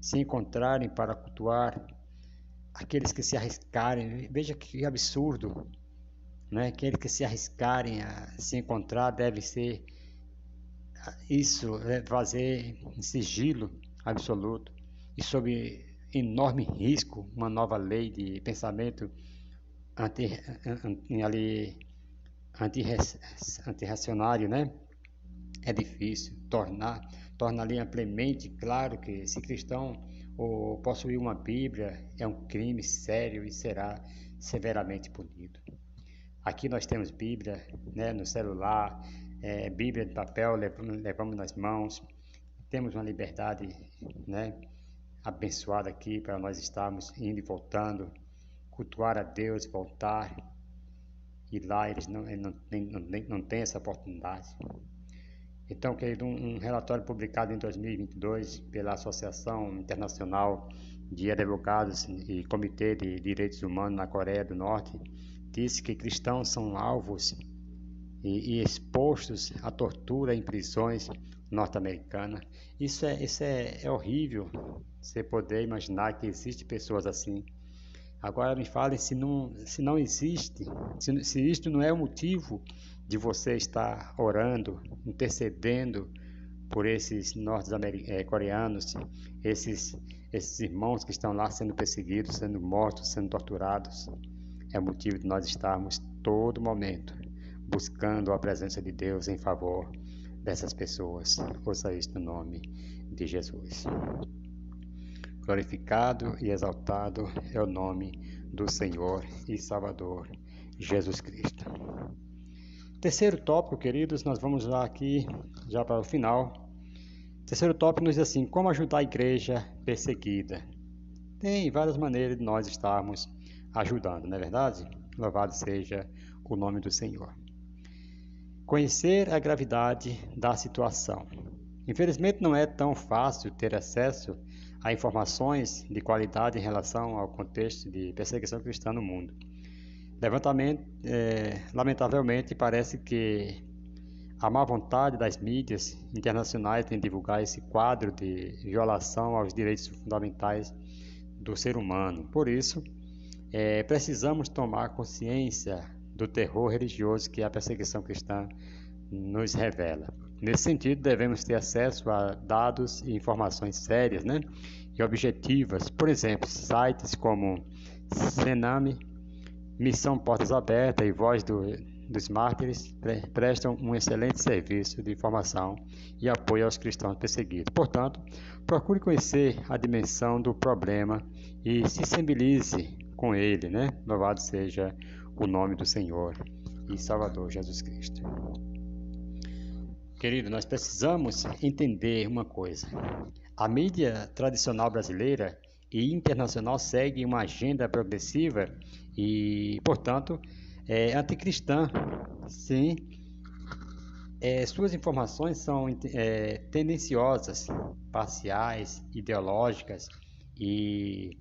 se encontrarem para cultuar aqueles que se arriscarem. Veja que absurdo, né? Aqueles que se arriscarem a se encontrar devem ser isso, fazer em sigilo absoluto e sob enorme risco, uma nova lei de pensamento antirreacionário, né? É difícil torna ali amplamente claro que se cristão ou possuir uma Bíblia é um crime sério e será severamente punido. Aqui nós temos Bíblia, né, no celular, Bíblia de papel levamos nas mãos, temos uma liberdade, né, abençoada aqui para nós estarmos indo e voltando, cultuar a Deus, voltar, e lá eles não têm essa oportunidade. Então, querido, um relatório publicado em 2022 pela Associação Internacional de Advogados e Comitê de Direitos Humanos na Coreia do Norte disse que cristãos são alvos e expostos à tortura em prisões norte-americanas. Isso é horrível, você poder imaginar que existem pessoas assim. Agora me falem se não existe, se isto não é o motivo de você estar orando, intercedendo por esses norte-coreanos, esses irmãos que estão lá sendo perseguidos, sendo mortos, sendo torturados. É motivo de nós estarmos todo momento buscando a presença de Deus em favor dessas pessoas. Ouça isto no nome de Jesus. Glorificado e exaltado é o nome do Senhor e Salvador Jesus Cristo. Terceiro tópico, queridos, nós vamos lá aqui já para o final. Terceiro tópico nos diz assim: como ajudar a igreja perseguida. Tem várias maneiras de nós estarmos ajudando, não é verdade? Louvado seja o nome do Senhor. Conhecer a gravidade da situação. Infelizmente não é tão fácil ter acesso a informações de qualidade em relação ao contexto de perseguição cristã no mundo. Lamentavelmente, parece que a má vontade das mídias internacionais em divulgar esse quadro de violação aos direitos fundamentais do ser humano. Por isso, precisamos tomar consciência do terror religioso que a perseguição cristã nos revela. Nesse sentido, devemos ter acesso a dados e informações sérias, né, e objetivas. Por exemplo, sites como Sename, Missão Portas Abertas e Voz dos Mártires prestam um excelente serviço de informação e apoio aos cristãos perseguidos. Portanto, procure conhecer a dimensão do problema e se sensibilize com ele, né? Louvado seja o nome do Senhor e Salvador Jesus Cristo. Querido, nós precisamos entender uma coisa. A mídia tradicional brasileira e internacional segue uma agenda progressiva e, portanto, anticristã. Sim, suas informações são tendenciosas, parciais, ideológicas e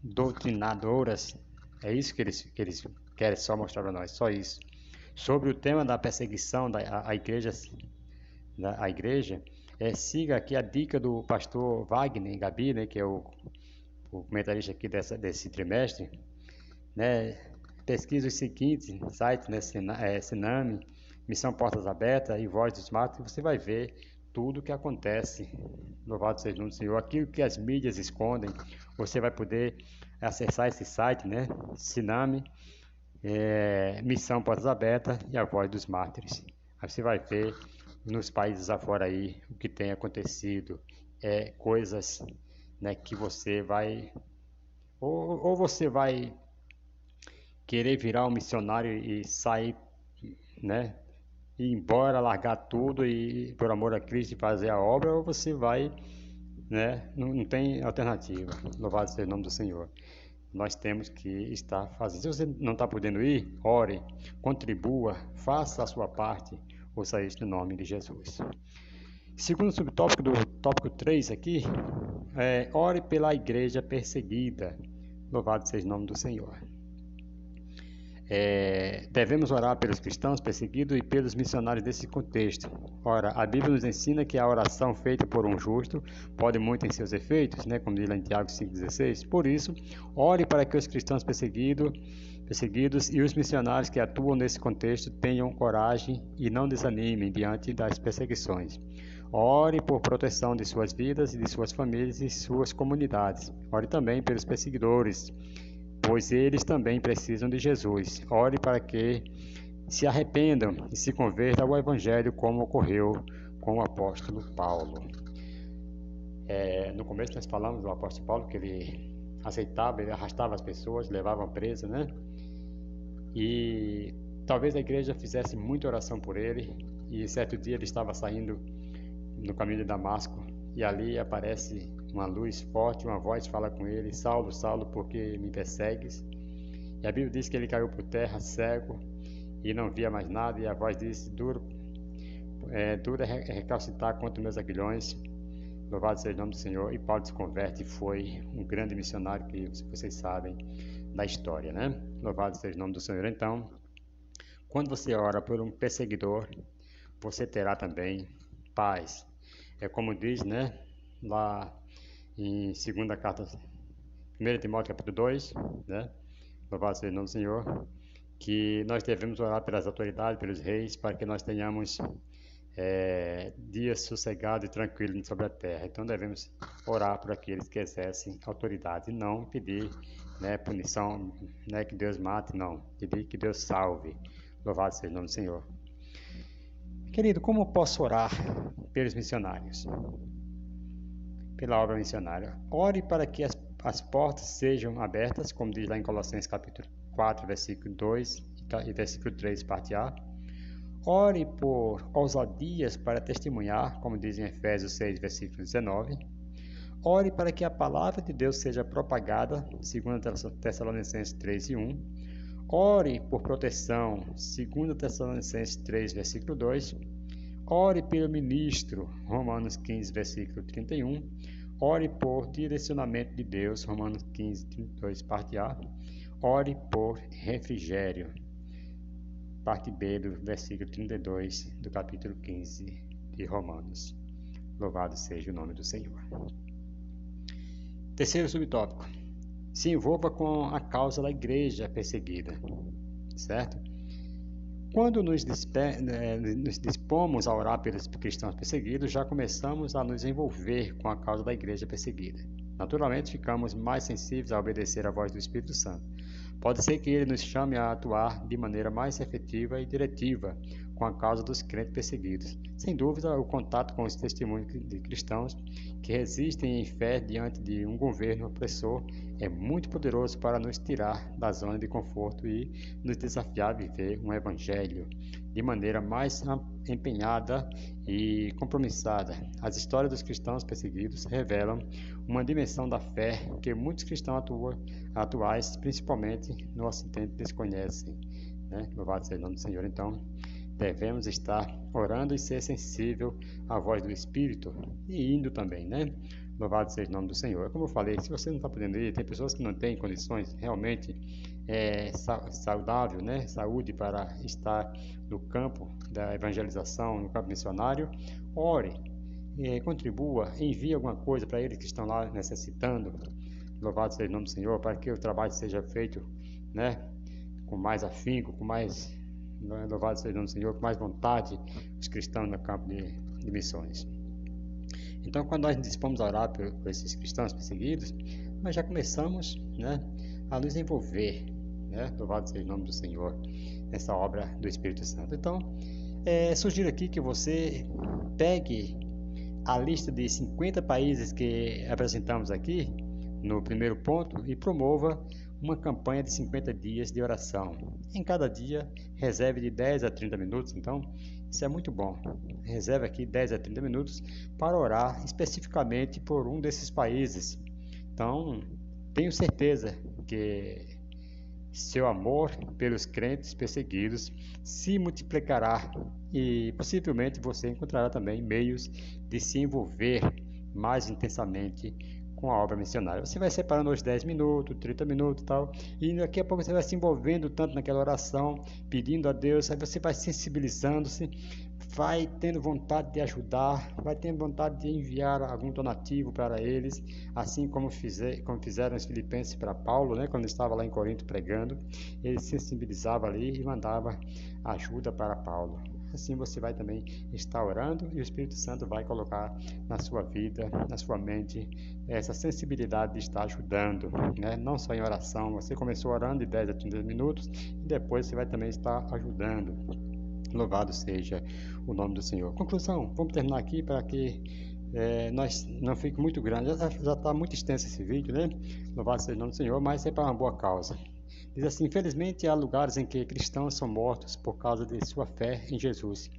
doutrinadoras. É isso que eles querem só mostrar para nós, só isso. Sobre o tema da perseguição à igreja, siga aqui a dica do pastor Wagner Gabi, né, que é o comentarista aqui desse trimestre, né? Pesquisa os seguintes sites, né, Siname, Missão Portas Abertas e Voz dos Mártires, você vai ver tudo o que acontece. Louvado seja o nome do Senhor. Aquilo que as mídias escondem, você vai poder acessar esse site, né? Siname, Missão Portas Abertas e a Voz dos Mártires. Aí você vai ver nos países afora aí o que tem acontecido, coisas, né, que você vai ou você vai querer virar um missionário e sair, né, ir embora, largar tudo e por amor a Cristo e fazer a obra, ou você vai, né, não tem alternativa. Louvado seja o nome do Senhor. Nós temos que estar fazendo. Se você não está podendo ir, ore, contribua, faça a sua parte, ouça isso no nome de Jesus. Segundo subtópico do tópico 3 aqui, ore pela igreja perseguida. Louvado seja o nome do Senhor. Devemos orar pelos cristãos perseguidos e pelos missionários desse contexto. Ora, a Bíblia nos ensina que a oração feita por um justo pode muito em seus efeitos, né, como diz lá em Tiago 5,16. Por isso, ore para que os cristãos perseguidos e os missionários que atuam nesse contexto tenham coragem e não desanimem diante das perseguições. Ore por proteção de suas vidas e de suas famílias e suas comunidades. Ore também pelos perseguidores, pois eles também precisam de Jesus. Ore para que se arrependam e se convertam ao Evangelho, como ocorreu com o apóstolo Paulo. No começo nós falamos do apóstolo Paulo, que ele aceitava, ele arrastava as pessoas, levava preso, né? E talvez a igreja fizesse muita oração por ele, e certo dia ele estava saindo no caminho de Damasco, e ali aparece uma luz forte, uma voz fala com ele: Saulo, Saulo, por que me persegues? E a Bíblia diz que ele caiu por terra cego e não via mais nada, e a voz disse: duro é recalcitar contra meus aguilhões. Louvado seja o nome do Senhor. E Paulo se converte e foi um grande missionário que vocês sabem da história, né? Louvado seja o nome do Senhor. Então, quando você ora por um perseguidor, você terá também paz. É como diz, né, lá em 2ª carta, 1 Timóteo capítulo 2, né, louvado seja o nome do Senhor, que nós devemos orar pelas autoridades, pelos reis, para que nós tenhamos dias sossegados e tranquilos sobre a terra. Então devemos orar por aqueles que exercem autoridade e não pedir, né, punição, né, que Deus mate, não, pedir que Deus salve. Louvado seja o nome do Senhor. Querido, como eu posso orar pelos missionários? Pela obra missionária. Ore para que as portas sejam abertas, como diz lá em Colossenses capítulo 4, versículo 2 e versículo 3, parte A. Ore por ousadias para testemunhar, como diz em Efésios 6, versículo 19. Ore para que a palavra de Deus seja propagada, segundo Tessalonicenses 3 e 1. Ore por proteção, segundo Tessalonicenses 3, versículo 2. Ore pelo ministro, Romanos 15, versículo 31. Ore por direcionamento de Deus, Romanos 15, 32, parte A. Ore por refrigério, parte B do versículo 32 do capítulo 15 de Romanos. Louvado seja o nome do Senhor. Terceiro subtópico. Se envolva com a causa da igreja perseguida, certo? Quando nos dispomos a orar pelos cristãos perseguidos, já começamos a nos envolver com a causa da igreja perseguida. Naturalmente, ficamos mais sensíveis a obedecer à voz do Espírito Santo. Pode ser que ele nos chame a atuar de maneira mais efetiva e diretiva com a causa dos crentes perseguidos. Sem dúvida, o contato com os testemunhos de cristãos que resistem em fé diante de um governo opressor é muito poderoso para nos tirar da zona de conforto e nos desafiar a viver um evangelho de maneira mais empenhada e compromissada. As histórias dos cristãos perseguidos revelam uma dimensão da fé que muitos cristãos atuais, principalmente no Ocidente, desconhecem. Né? Louvado seja o nome do Senhor. Então, devemos estar orando e ser sensível à voz do Espírito e indo também, né? Louvado seja o nome do Senhor. Como eu falei, se você não está podendo ir, tem pessoas que não têm condições realmente saudável, né? Saúde para estar no campo da evangelização, no campo missionário, ore, contribua, envie alguma coisa para eles que estão lá necessitando. Louvado seja o nome do Senhor, para que o trabalho seja feito, né? Com mais afinco, com mais louvado seja o nome do Senhor, com mais vontade, os cristãos no campo de missões. Então, quando nós dispomos a orar por esses cristãos perseguidos, nós já começamos, né, a nos envolver, né, louvado seja o nome do Senhor, nessa obra do Espírito Santo. Então, sugiro aqui que você pegue a lista de 50 países que apresentamos aqui, no primeiro ponto, e promova uma campanha de 50 dias de oração. Em cada dia, reserve de 10 a 30 minutos, então isso é muito bom. Reserve aqui 10 a 30 minutos para orar especificamente por um desses países. Então, tenho certeza que seu amor pelos crentes perseguidos se multiplicará e possivelmente você encontrará também meios de se envolver mais intensamente com a obra missionária. Você vai separando os 10 minutos, 30 minutos e tal, e daqui a pouco você vai se envolvendo tanto naquela oração, pedindo a Deus, aí você vai sensibilizando-se, vai tendo vontade de ajudar, vai tendo vontade de enviar algum donativo para eles, assim como fizeram os filipenses para Paulo, né, quando estava lá em Corinto pregando, ele sensibilizava ali e mandava ajuda para Paulo. Assim você vai também estar orando e o Espírito Santo vai colocar na sua vida, na sua mente, essa sensibilidade de estar ajudando, né? Não só em oração, você começou orando de 10 a 30 minutos e depois você vai também estar ajudando. Louvado seja o nome do Senhor. Conclusão, vamos terminar aqui para que nós não fique muito grande. Já está muito extenso esse vídeo, né? Louvado seja o nome do Senhor, mas é para uma boa causa. Diz assim: infelizmente há lugares em que cristãos são mortos por causa de sua fé em Jesus.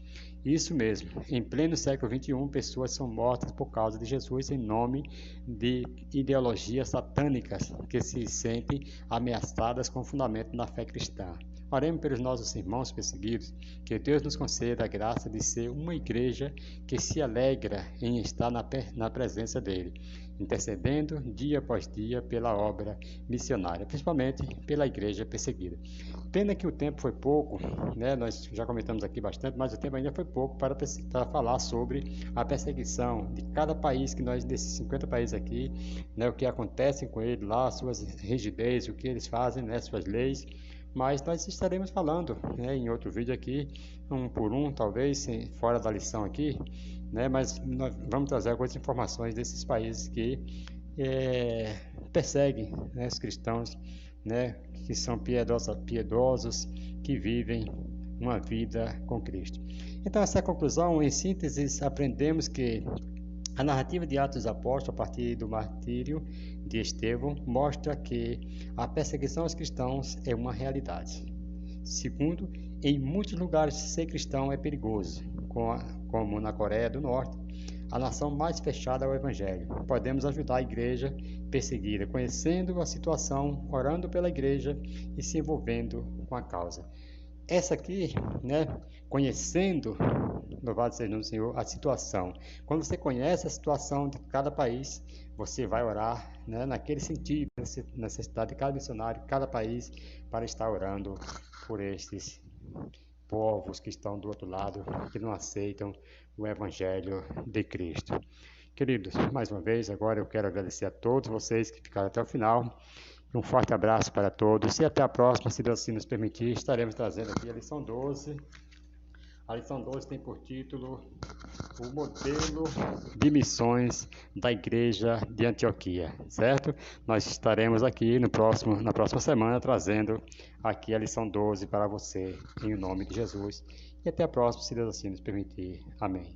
Isso mesmo, em pleno século XXI, pessoas são mortas por causa de Jesus em nome de ideologias satânicas que se sentem ameaçadas com fundamento na fé cristã. Oremos pelos nossos irmãos perseguidos, que Deus nos conceda a graça de ser uma igreja que se alegra em estar na presença dele, intercedendo dia após dia pela obra missionária, principalmente pela igreja perseguida. Pena que o tempo foi pouco, né? Nós já comentamos aqui bastante, mas o tempo ainda foi pouco para falar sobre a perseguição de cada país que nós, desses 50 países aqui, né, o que acontece com eles lá, suas rigidez, o que eles fazem, né, suas leis. Mas nós estaremos falando, né, em outro vídeo aqui, um por um, talvez, fora da lição aqui, né, mas nós vamos trazer algumas informações desses países que perseguem, né, os cristãos, né, que são piedosos, que vivem uma vida com Cristo. Então, essa é a conclusão. Em síntese, aprendemos que a narrativa de Atos dos Apóstolos, a partir do martírio de Estevão, mostra que a perseguição aos cristãos é uma realidade. Segundo, em muitos lugares ser cristão é perigoso, como na Coreia do Norte, a nação mais fechada ao Evangelho. Podemos ajudar a igreja perseguida, conhecendo a situação, orando pela igreja e se envolvendo com a causa. Essa aqui, né, conhecendo, louvado seja o nome do Senhor, a situação. Quando você conhece a situação de cada país, você vai orar, né, naquele sentido, necessidade de cada missionário, cada país, para estar orando por estes povos que estão do outro lado, que não aceitam o Evangelho de Cristo. Queridos, mais uma vez, agora eu quero agradecer a todos vocês que ficaram até o final. Um forte abraço para todos e até a próxima, se Deus assim nos permitir, estaremos trazendo aqui a lição 12. A lição 12 tem por título o modelo de missões da Igreja de Antioquia, certo? Nós estaremos aqui na próxima semana trazendo aqui a lição 12 para você, em nome de Jesus. E até a próxima, se Deus assim nos permitir. Amém.